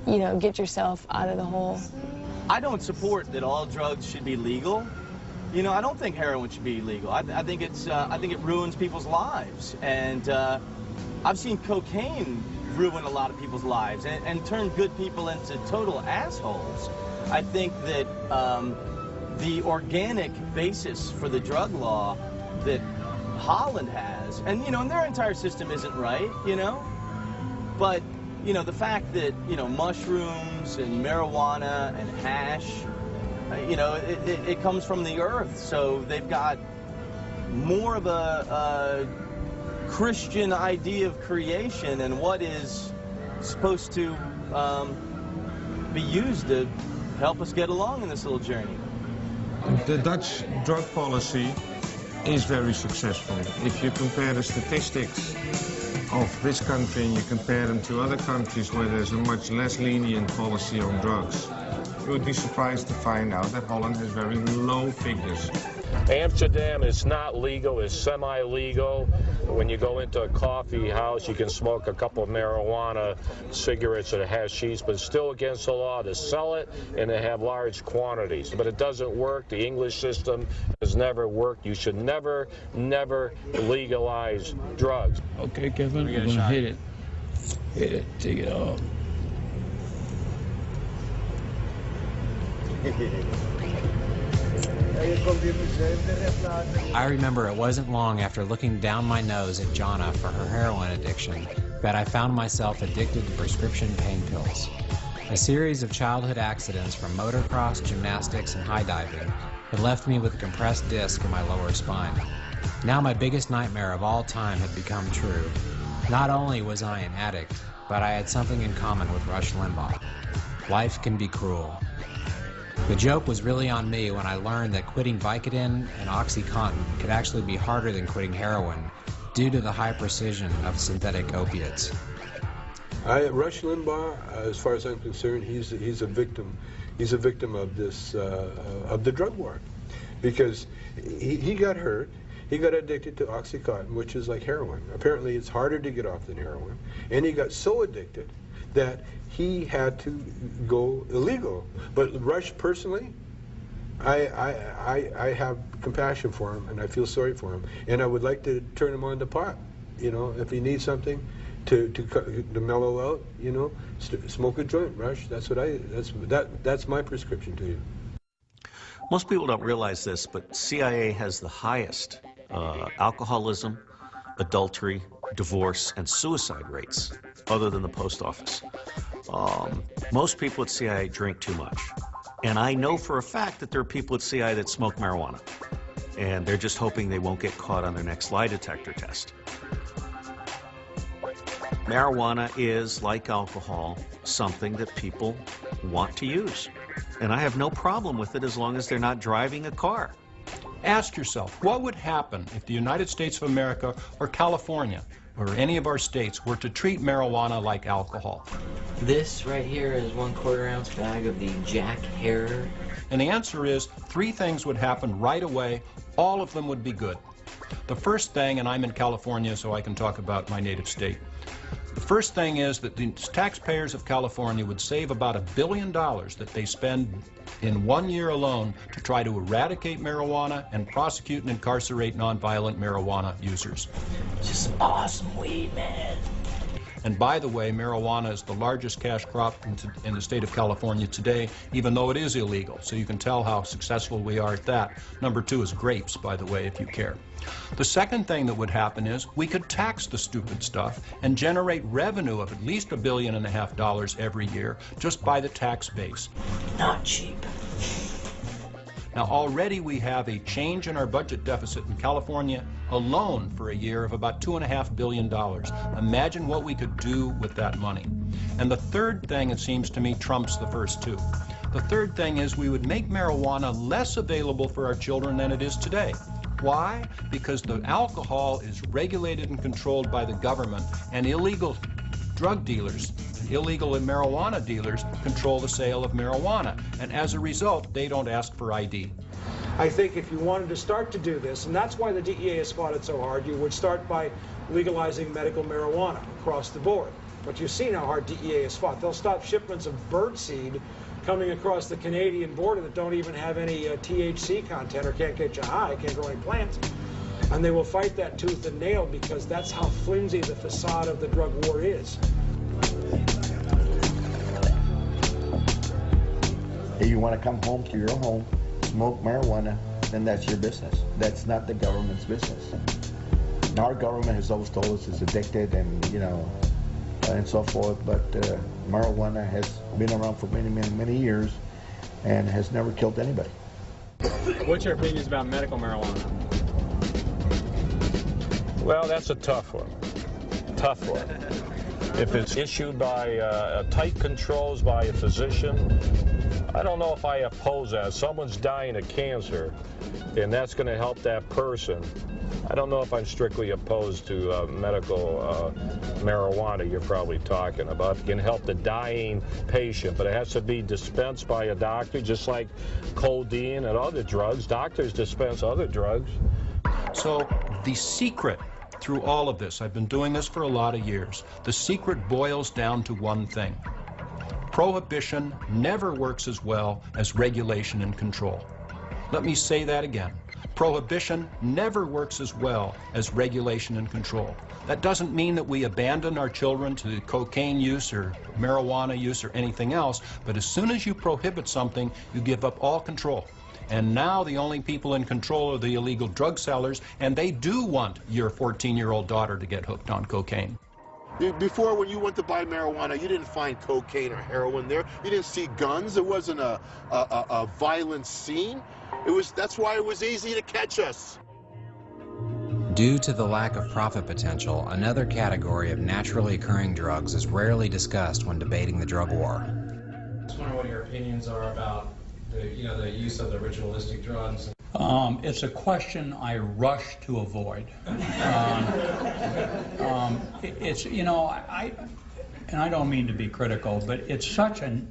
you know, get yourself out of the hole. I don't support that all drugs should be legal. You know, I don't think heroin should be legal. I think it ruins people's lives. And I've seen cocaine ruin a lot of people's lives and turn good people into total assholes. I think that the organic basis for the drug law that Holland has, and, you know, and their entire system isn't right, you know, but, you know, the fact that, you know, mushrooms and marijuana and hash, you know, it comes from the earth, so they've got more of a Christian idea of creation and what is supposed to be used to help us get along in this little journey. The Dutch drug policy is very successful. If you compare the statistics of this country and you compare them to other countries where there's a much less lenient policy on drugs, you would be surprised to find out that Holland has very low figures. Amsterdam is not legal, it's semi-legal. When you go into a coffee house, you can smoke a couple of marijuana cigarettes or hashish, but it's still against the law to sell it and to have large quantities. But it doesn't work. The English system has never worked. You should never, never legalize drugs. Okay, Kevin, we're gonna hit it. Hit it, take it off. I remember it wasn't long after looking down my nose at Jonna for her heroin addiction that I found myself addicted to prescription pain pills. A series of childhood accidents from motocross, gymnastics, and high diving had left me with a compressed disc in my lower spine. Now my biggest nightmare of all time had become true. Not only was I an addict, but I had something in common with Rush Limbaugh. Life can be cruel. The joke was really on me when I learned that quitting Vicodin and OxyContin could actually be harder than quitting heroin due to the high precision of synthetic opiates. Rush Limbaugh, as far as I'm concerned, he's a victim. He's a victim of this of the drug war, because he got hurt. He got addicted to OxyContin, which is like heroin. Apparently, it's harder to get off than heroin, and he got so addicted that he had to go illegal. But Rush, personally, I have compassion for him, and I feel sorry for him, and I would like to turn him on to pot. You know, if he needs something to mellow out, you know, smoke a joint, Rush. That's my prescription to you. Most people don't realize this, but CIA has the highest alcoholism, adultery, divorce, and suicide rates, other than the post office. Most people at CIA drink too much. And I know for a fact that there are people at CIA that smoke marijuana. And they're just hoping they won't get caught on their next lie detector test. Marijuana is, like alcohol, something that people want to use. And I have no problem with it as long as they're not driving a car. Ask yourself, what would happen if the United States of America or California or any of our states were to treat marijuana like alcohol? This right here is 1/4 ounce bag of the Jack Herer. And the answer is 3 things would happen right away. All of them would be good. The first thing, and I'm in California so I can talk about my native state. The first thing is that the taxpayers of California would save about $1 billion that they spend in 1 year alone to try to eradicate marijuana and prosecute and incarcerate nonviolent marijuana users. Just awesome weed, man. And by the way, marijuana is the largest cash crop in the state of California today, even though it is illegal. So you can tell how successful we are at that. Number 2 is grapes, by the way, if you care. The second thing that would happen is we could tax the stupid stuff and generate revenue of at least $1.5 billion every year just by the tax base. Not cheap. Now, already we have a change in our budget deficit in California alone for a year of about $2.5 billion. Imagine what we could do with that money. And the third thing, it seems to me, trumps the first 2. The third thing is we would make marijuana less available for our children than it is today. Why? Because the alcohol is regulated and controlled by the government, and illegal drug dealers, illegal marijuana dealers, control the sale of marijuana. And as a result, they don't ask for ID. I think if you wanted to start to do this, and that's why the DEA has fought it so hard, you would start by legalizing medical marijuana across the board. But you've seen how hard DEA has fought. They'll stop shipments of birdseed coming across the Canadian border that don't even have any THC content or can't get you high, can't grow any plants. And they will fight that tooth and nail because that's how flimsy the facade of the drug war is. If you want to come home to your home, smoke marijuana, then that's your business. That's not the government's business. Our government has always told us it's addicted and, you know, and so forth, but marijuana has been around for many, many, many years and has never killed anybody. What's your opinions about medical marijuana? Well, that's a tough one. Tough one. If it's issued by tight controls by a physician, I don't know if I oppose that. If someone's dying of cancer, and that's going to help that person, I don't know if I'm strictly opposed to medical marijuana you're probably talking about. It can help the dying patient, but it has to be dispensed by a doctor, just like codeine and other drugs. Doctors dispense other drugs. So the secret through all of this, I've been doing this for a lot of years, the secret boils down to one thing. Prohibition never works as well as regulation and control. Let me say that again. Prohibition never works as well as regulation and control. That doesn't mean that we abandon our children to cocaine use or marijuana use or anything else, but as soon as you prohibit something, you give up all control. And now the only people in control are the illegal drug sellers, and they do want your 14-year-old daughter to get hooked on cocaine. Before, when you went to buy marijuana, you didn't find cocaine or heroin there. You didn't see guns. It wasn't a violent scene. That's why it was easy to catch us. Due to the lack of profit potential, another category of naturally occurring drugs is rarely discussed when debating the drug war. I just wonder what your opinions are about the use of the ritualistic drugs. It's a question I rush to avoid. It's, and I don't mean to be critical, but it's such a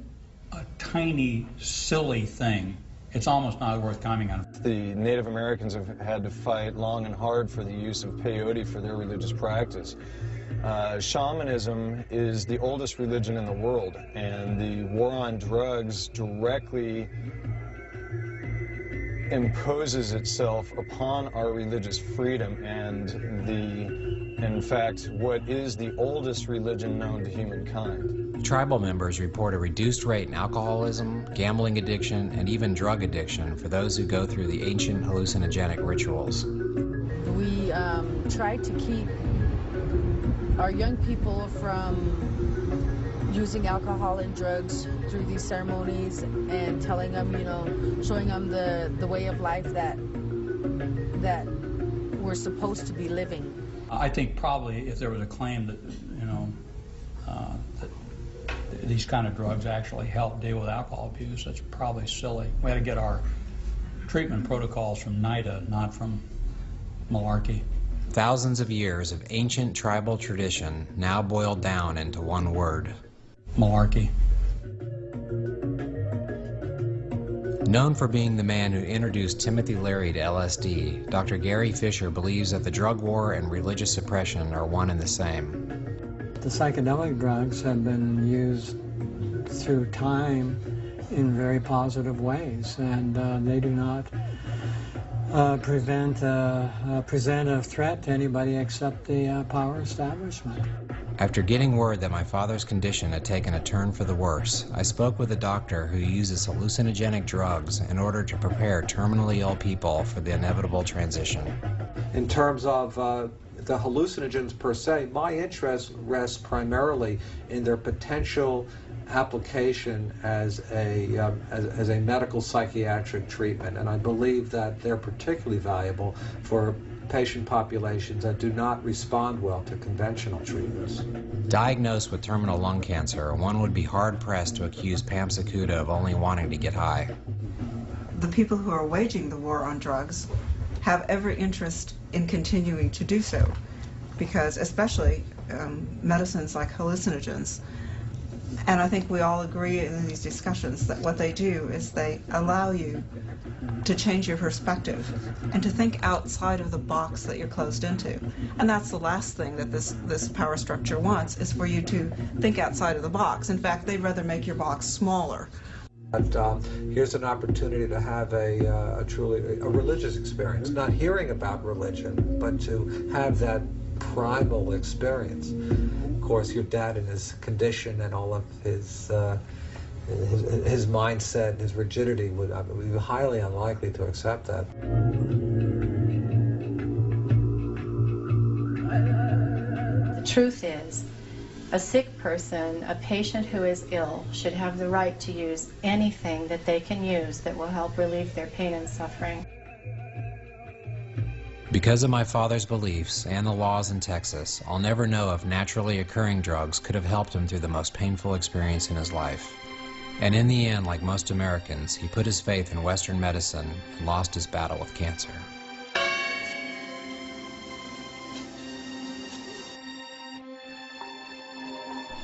tiny, silly thing. It's almost not worth commenting on. The Native Americans have had to fight long and hard for the use of peyote for their religious practice. Shamanism is the oldest religion in the world, and the war on drugs directly imposes itself upon our religious freedom and in fact, what is the oldest religion known to humankind. Tribal members report a reduced rate in alcoholism, gambling addiction, and even drug addiction for those who go through the ancient hallucinogenic rituals. We try to keep our young people from using alcohol and drugs through these ceremonies and telling them, you know, showing them the way of life that we're supposed to be living. I think probably if there was a claim that, you know, that these kind of drugs actually help deal with alcohol abuse, that's probably silly. We had to get our treatment protocols from NIDA, not from malarkey. Thousands of years of ancient tribal tradition now boiled down into one word. Malarkey. Known for being the man who introduced Timothy Leary to LSD, Dr. Gary Fisher believes that the drug war and religious suppression are one and the same. The psychedelic drugs have been used through time in very positive ways, and they do not present a threat to anybody except the power establishment. After getting word that my father's condition had taken a turn for the worse, I spoke with a doctor who uses hallucinogenic drugs in order to prepare terminally ill people for the inevitable transition. In terms of the hallucinogens per se, my interest rests primarily in their potential application as a medical psychiatric treatment, and I believe that they're particularly valuable for patient populations that do not respond well to conventional treatments. Diagnosed with terminal lung cancer, one would be hard-pressed to accuse Pam Sakuda of only wanting to get high. The people who are waging the war on drugs have every interest in continuing to do so, because especially medicines like hallucinogens. And I think we all agree in these discussions that what they do is they allow you to change your perspective and to think outside of the box that you're closed into. And that's the last thing that this power structure wants, is for you to think outside of the box. In fact, they'd rather make your box smaller. But here's an opportunity to have a truly religious experience, not hearing about religion, but to have that primal experience. Of course, your dad and his condition and all of his mindset, his rigidity would be highly unlikely to accept that. The truth is, a sick person, a patient who is ill, should have the right to use anything that they can use that will help relieve their pain and suffering. Because of my father's beliefs and the laws in Texas, I'll never know if naturally occurring drugs could have helped him through the most painful experience in his life. And in the end, like most Americans, he put his faith in Western medicine and lost his battle with cancer.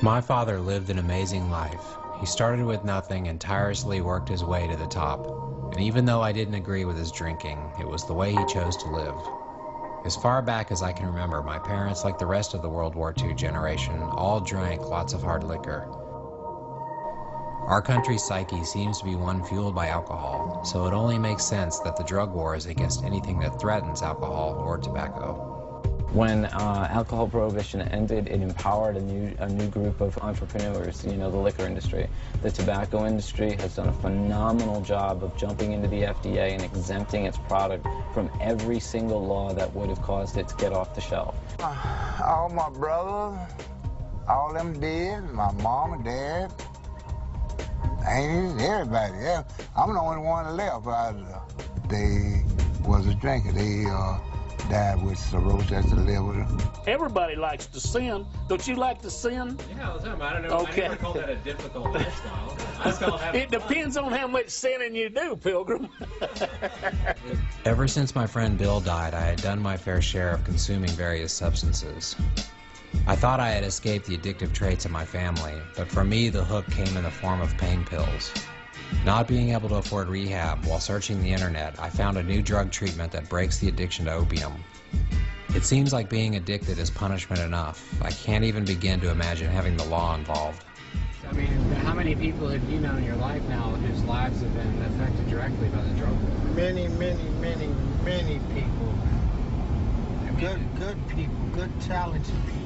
My father lived an amazing life. He started with nothing and tirelessly worked his way to the top. And even though I didn't agree with his drinking, it was the way he chose to live. As far back as I can remember, my parents, like the rest of the World War II generation, all drank lots of hard liquor. Our country's psyche seems to be one fueled by alcohol, so it only makes sense that the drug war is against anything that threatens alcohol or tobacco. When alcohol prohibition ended, it empowered a new group of entrepreneurs, you know, the liquor industry. The tobacco industry has done a phenomenal job of jumping into the FDA and exempting its product from every single law that would have caused it to get off the shelf. All my brothers, all them dead, my mom and dad, aunties, everybody. Yeah. I'm the only one left. They was a drinker. They died with cirrhosis of the liver. Everybody likes to sin. Don't you like to sin? Yeah, all the time. I don't know. Okay. I never call that a difficult lifestyle. I just call it depends on how much sinning you do, Pilgrim. Ever since my friend Bill died, I had done my fair share of consuming various substances. I thought I had escaped the addictive traits of my family, but for me the hook came in the form of pain pills. Not being able to afford rehab, while searching the internet, I found a new drug treatment that breaks the addiction to opium. It seems like being addicted is punishment enough. I can't even begin to imagine having the law involved. I mean, how many people have you known in your life now whose lives have been affected directly by the drug war? Many, many, many, many people. Good people, good talented people.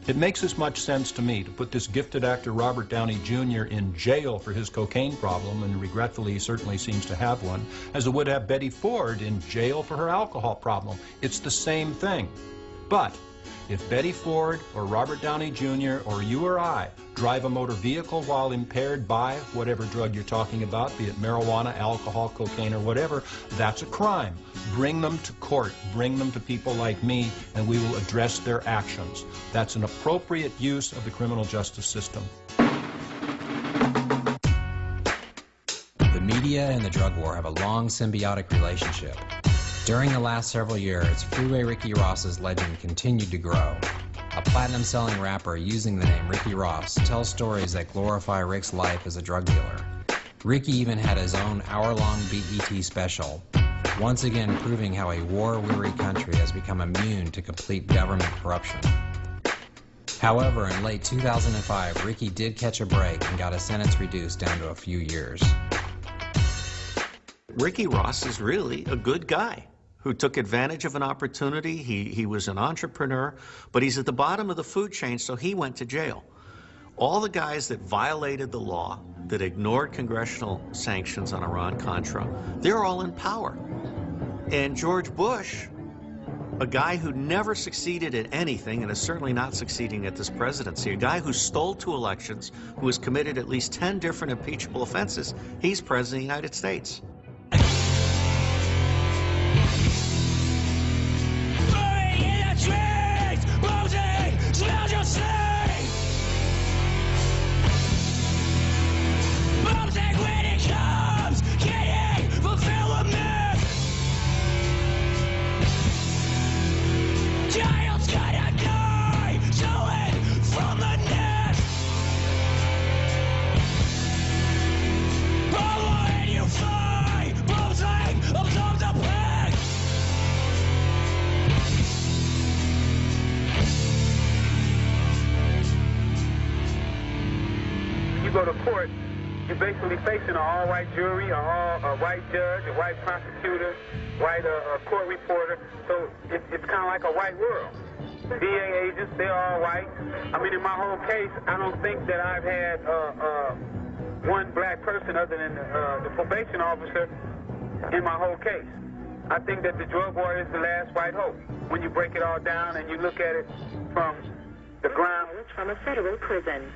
It makes as much sense to me to put this gifted actor Robert Downey Jr. in jail for his cocaine problem, and regretfully he certainly seems to have one, as it would have Betty Ford in jail for her alcohol problem. It's the same thing. But If Betty Ford or Robert Downey Jr. or you or I drive a motor vehicle while impaired by whatever drug you're talking about, be it marijuana, alcohol, cocaine, or whatever, that's a crime. Bring them to court. Bring them to people like me, and we will address their actions. That's an appropriate use of the criminal justice system. The media and the drug war have a long symbiotic relationship. During the last several years, Freeway Ricky Ross's legend continued to grow. A platinum-selling rapper using the name Ricky Ross tells stories that glorify Rick's life as a drug dealer. Ricky even had his own hour-long BET special, once again proving how a war-weary country has become immune to complete government corruption. However, in late 2005, Ricky did catch a break and got his sentence reduced down to a few years. Ricky Ross is really a good guy who took advantage of an opportunity. He was an entrepreneur, but he's at the bottom of the food chain, so he went to jail. All the guys that violated the law, that ignored congressional sanctions on Iran-Contra, they're all in power. And George Bush, a guy who never succeeded at anything and is certainly not succeeding at this presidency, a guy who stole 2 elections, who has committed at least 10 different impeachable offenses, he's president of the United States. Go to court, you're basically facing an all-white jury, a white judge, a white prosecutor, white court reporter. So it's kind of like a white world. DA agents, they're all white. I mean, in my whole case, I don't think that I've had one black person other than the probation officer in my whole case. I think that the drug war is the last white hope. When you break it all down and you look at it from the ground. From a federal prison.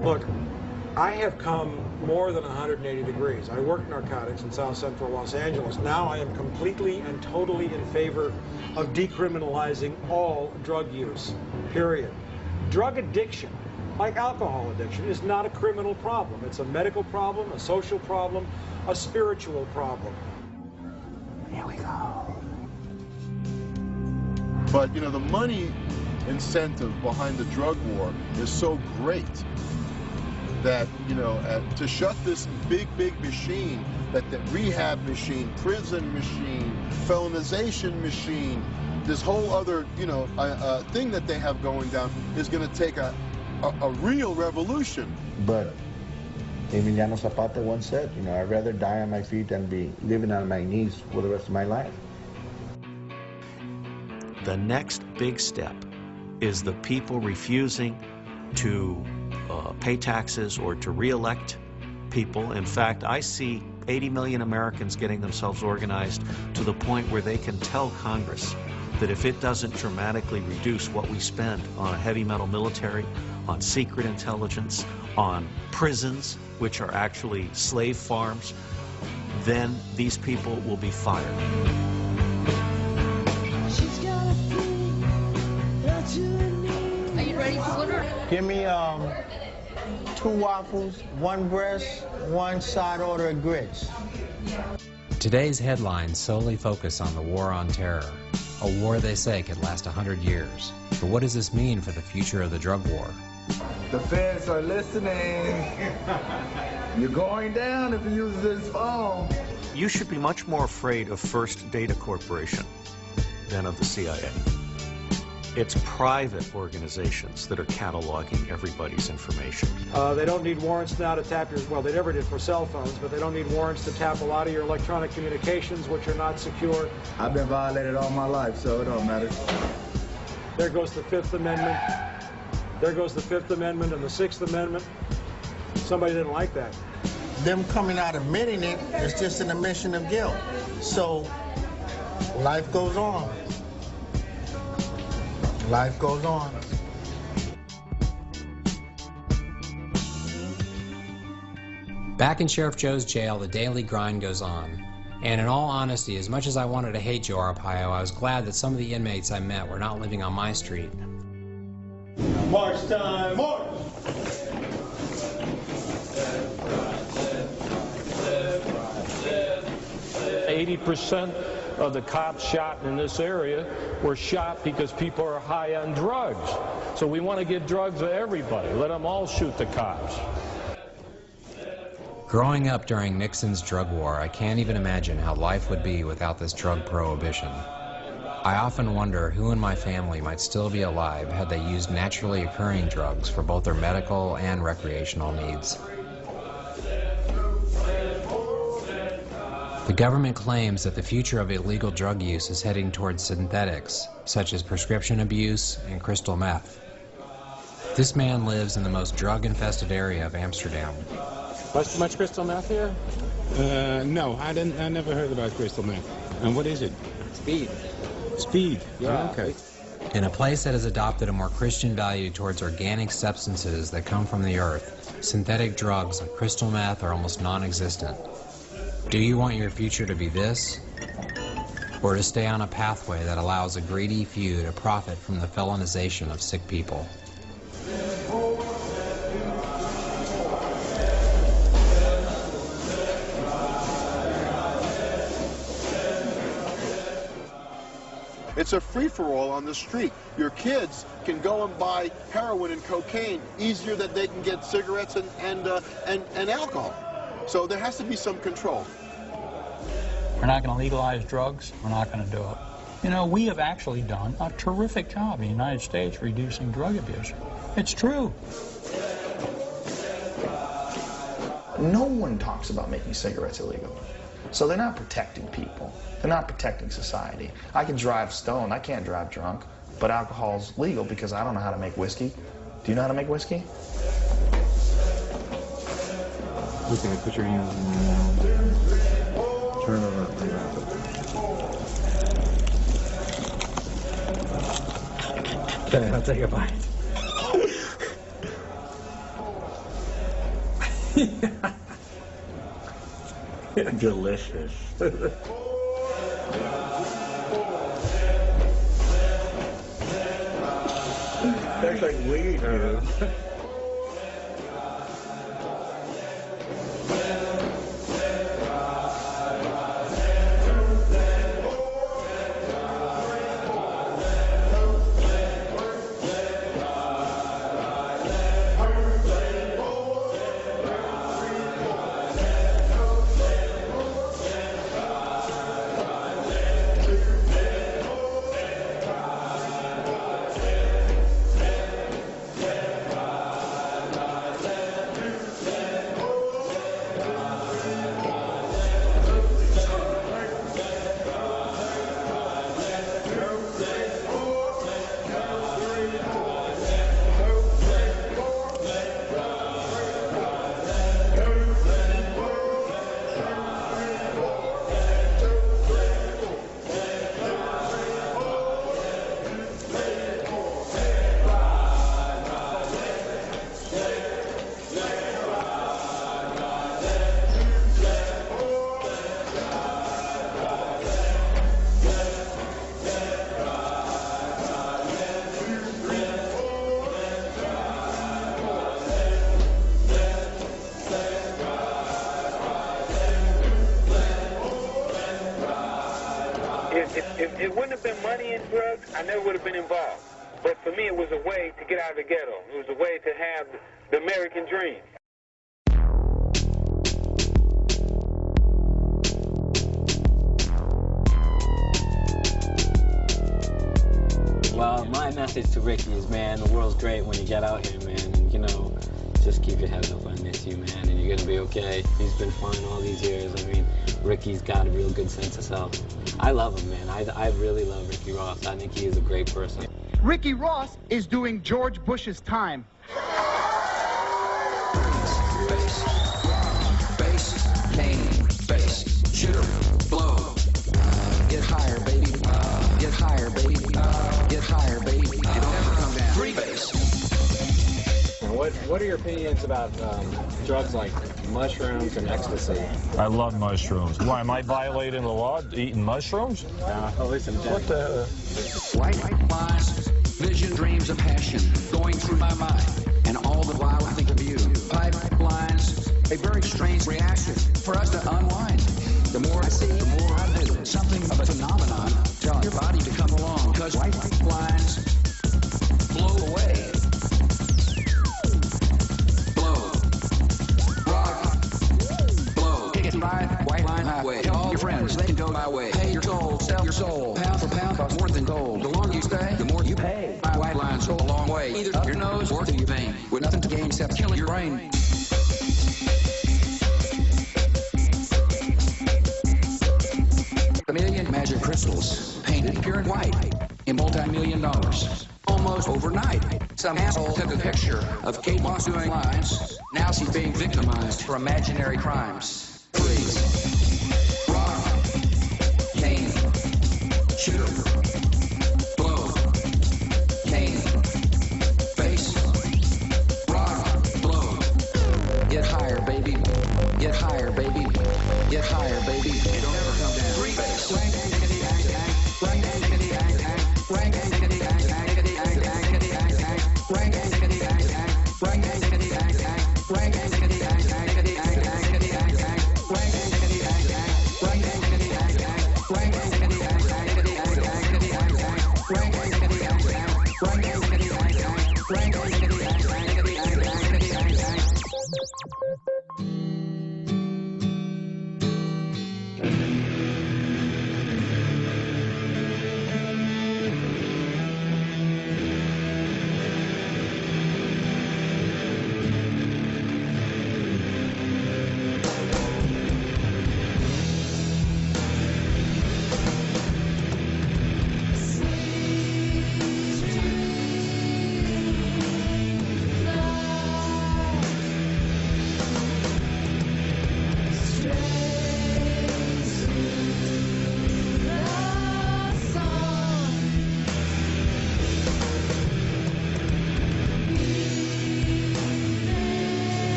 Look, I have come more than 180 degrees. I worked narcotics in South Central Los Angeles. Now I am completely and totally in favor of decriminalizing all drug use, period. Drug addiction, like alcohol addiction, is not a criminal problem. It's a medical problem, a social problem, a spiritual problem. Here we go. But, you know, the money incentive behind the drug war is so great that, you know, to shut this big machine, that rehab machine, prison machine, felonization machine, this whole other, you know, thing that they have going down is going to take a real revolution. But Emiliano Zapata once said, you know, I'd rather die on my feet than be living on my knees for the rest of my life. The next big step is the people refusing to pay taxes or to re-elect people. In fact, I see 80 million Americans getting themselves organized to the point where they can tell Congress that if it doesn't dramatically reduce what we spend on a heavy metal military, on secret intelligence, on prisons, which are actually slave farms, then these people will be fired. Are you ready for dinner? Give me 2 waffles, 1 breast, 1 side order of grits. Today's headlines solely focus on the war on terror, a war they say could last 100 years. But what does this mean for the future of the drug war? The feds are listening. You're going down if you use this phone. You should be much more afraid of First Data Corporation than of the CIA. It's private organizations that are cataloging everybody's information. They don't need warrants now to tap your, well, they never did for cell phones, but they don't need warrants to tap a lot of your electronic communications, which are not secure. I've been violated all my life, so it don't matter. There goes the Fifth Amendment. There goes the Fifth Amendment and the Sixth Amendment. Somebody didn't like that. Them coming out admitting it is just an admission of guilt. So Life goes on. Life goes on. Back in Sheriff Joe's jail, the daily grind goes on. And in all honesty, as much as I wanted to hate Joe Arpaio, I was glad that some of the inmates I met were not living on my street. March time, march! 80% of the cops shot in this area were shot because people are high on drugs. So we want to give drugs to everybody. Let them all shoot the cops. Growing up during Nixon's drug war, I can't even imagine how life would be without this drug prohibition. I often wonder who in my family might still be alive had they used naturally occurring drugs for both their medical and recreational needs. The government claims that the future of illegal drug use is heading towards synthetics, such as prescription abuse and crystal meth. This man lives in the most drug-infested area of Amsterdam. Much crystal meth here? No, I never heard about crystal meth. And what is it? Speed. Speed? Yeah. Okay. In a place that has adopted a more Christian value towards organic substances that come from the earth, synthetic drugs like crystal meth are almost non-existent. Do you want your future to be this? Or to stay on a pathway that allows a greedy few to profit from the felonization of sick people? It's a free-for-all on the street. Your kids can go and buy heroin and cocaine easier than they can get cigarettes and alcohol. So there has to be some control. We're not going to legalize drugs. We're not going to do it. You know, we have actually done a terrific job in the United States reducing drug abuse. It's true. No one talks about making cigarettes illegal. So they're not protecting people. They're not protecting society. I can drive stoned. I can't drive drunk. But alcohol's legal because I don't know how to make whiskey. Do you know how to make whiskey? Okay, put your hands in your mouth. Turn over. Okay, I'll take a bite. Delicious. Tastes like weed, dude. If it wouldn't have been money in drugs, I never would have been involved. But for me, it was a way to get out of the ghetto. It was a way to have the American dream. Well, my message to Ricky is, man, the world's great when you get out here, man. And, you know, just keep your head up. I miss you, man, and you're going to be okay. He's been fine all these years. I mean, Ricky's got a real good sense of self. I love him, man. I really love Ricky Ross. I think he is a great person. Ricky Ross is doing George Bush's time. Bass, pain, bass, jitter, blow. Get higher, baby. What are your opinions about drugs like mushrooms and ecstasy? I love mushrooms. Why, am I violating the law eating mushrooms? Listen, what the? White lies, vision, dreams, and passion going through my mind. And all the while I think of you. Pipelines, a very strange reaction for us to unwind. The more I see, the more I do. Something of a phenomenon telling your body to come along. Because white lines blow away. Blow. Rock. Blow. Kick it by white line highway. Tell all your friends they can go my way. Pay your toll, sell your soul. Pound for pound costs more than gold. The longer you stay, the more you pay. My white lines go a long way. Either up your nose or to your vein. With nothing to gain except killing your brain. A million magic crystals, painted pure and white, in multi-million dollars. Almost overnight, some asshole took a picture of Kate Moss doing lines. Now she's being victimized for imaginary crimes. Freeze. Rock. Cane. Shooter. Blow. Cane. Face. Rock. Blow. Get higher, baby. Get higher, baby. Get higher, baby. It don't ever come down. Rank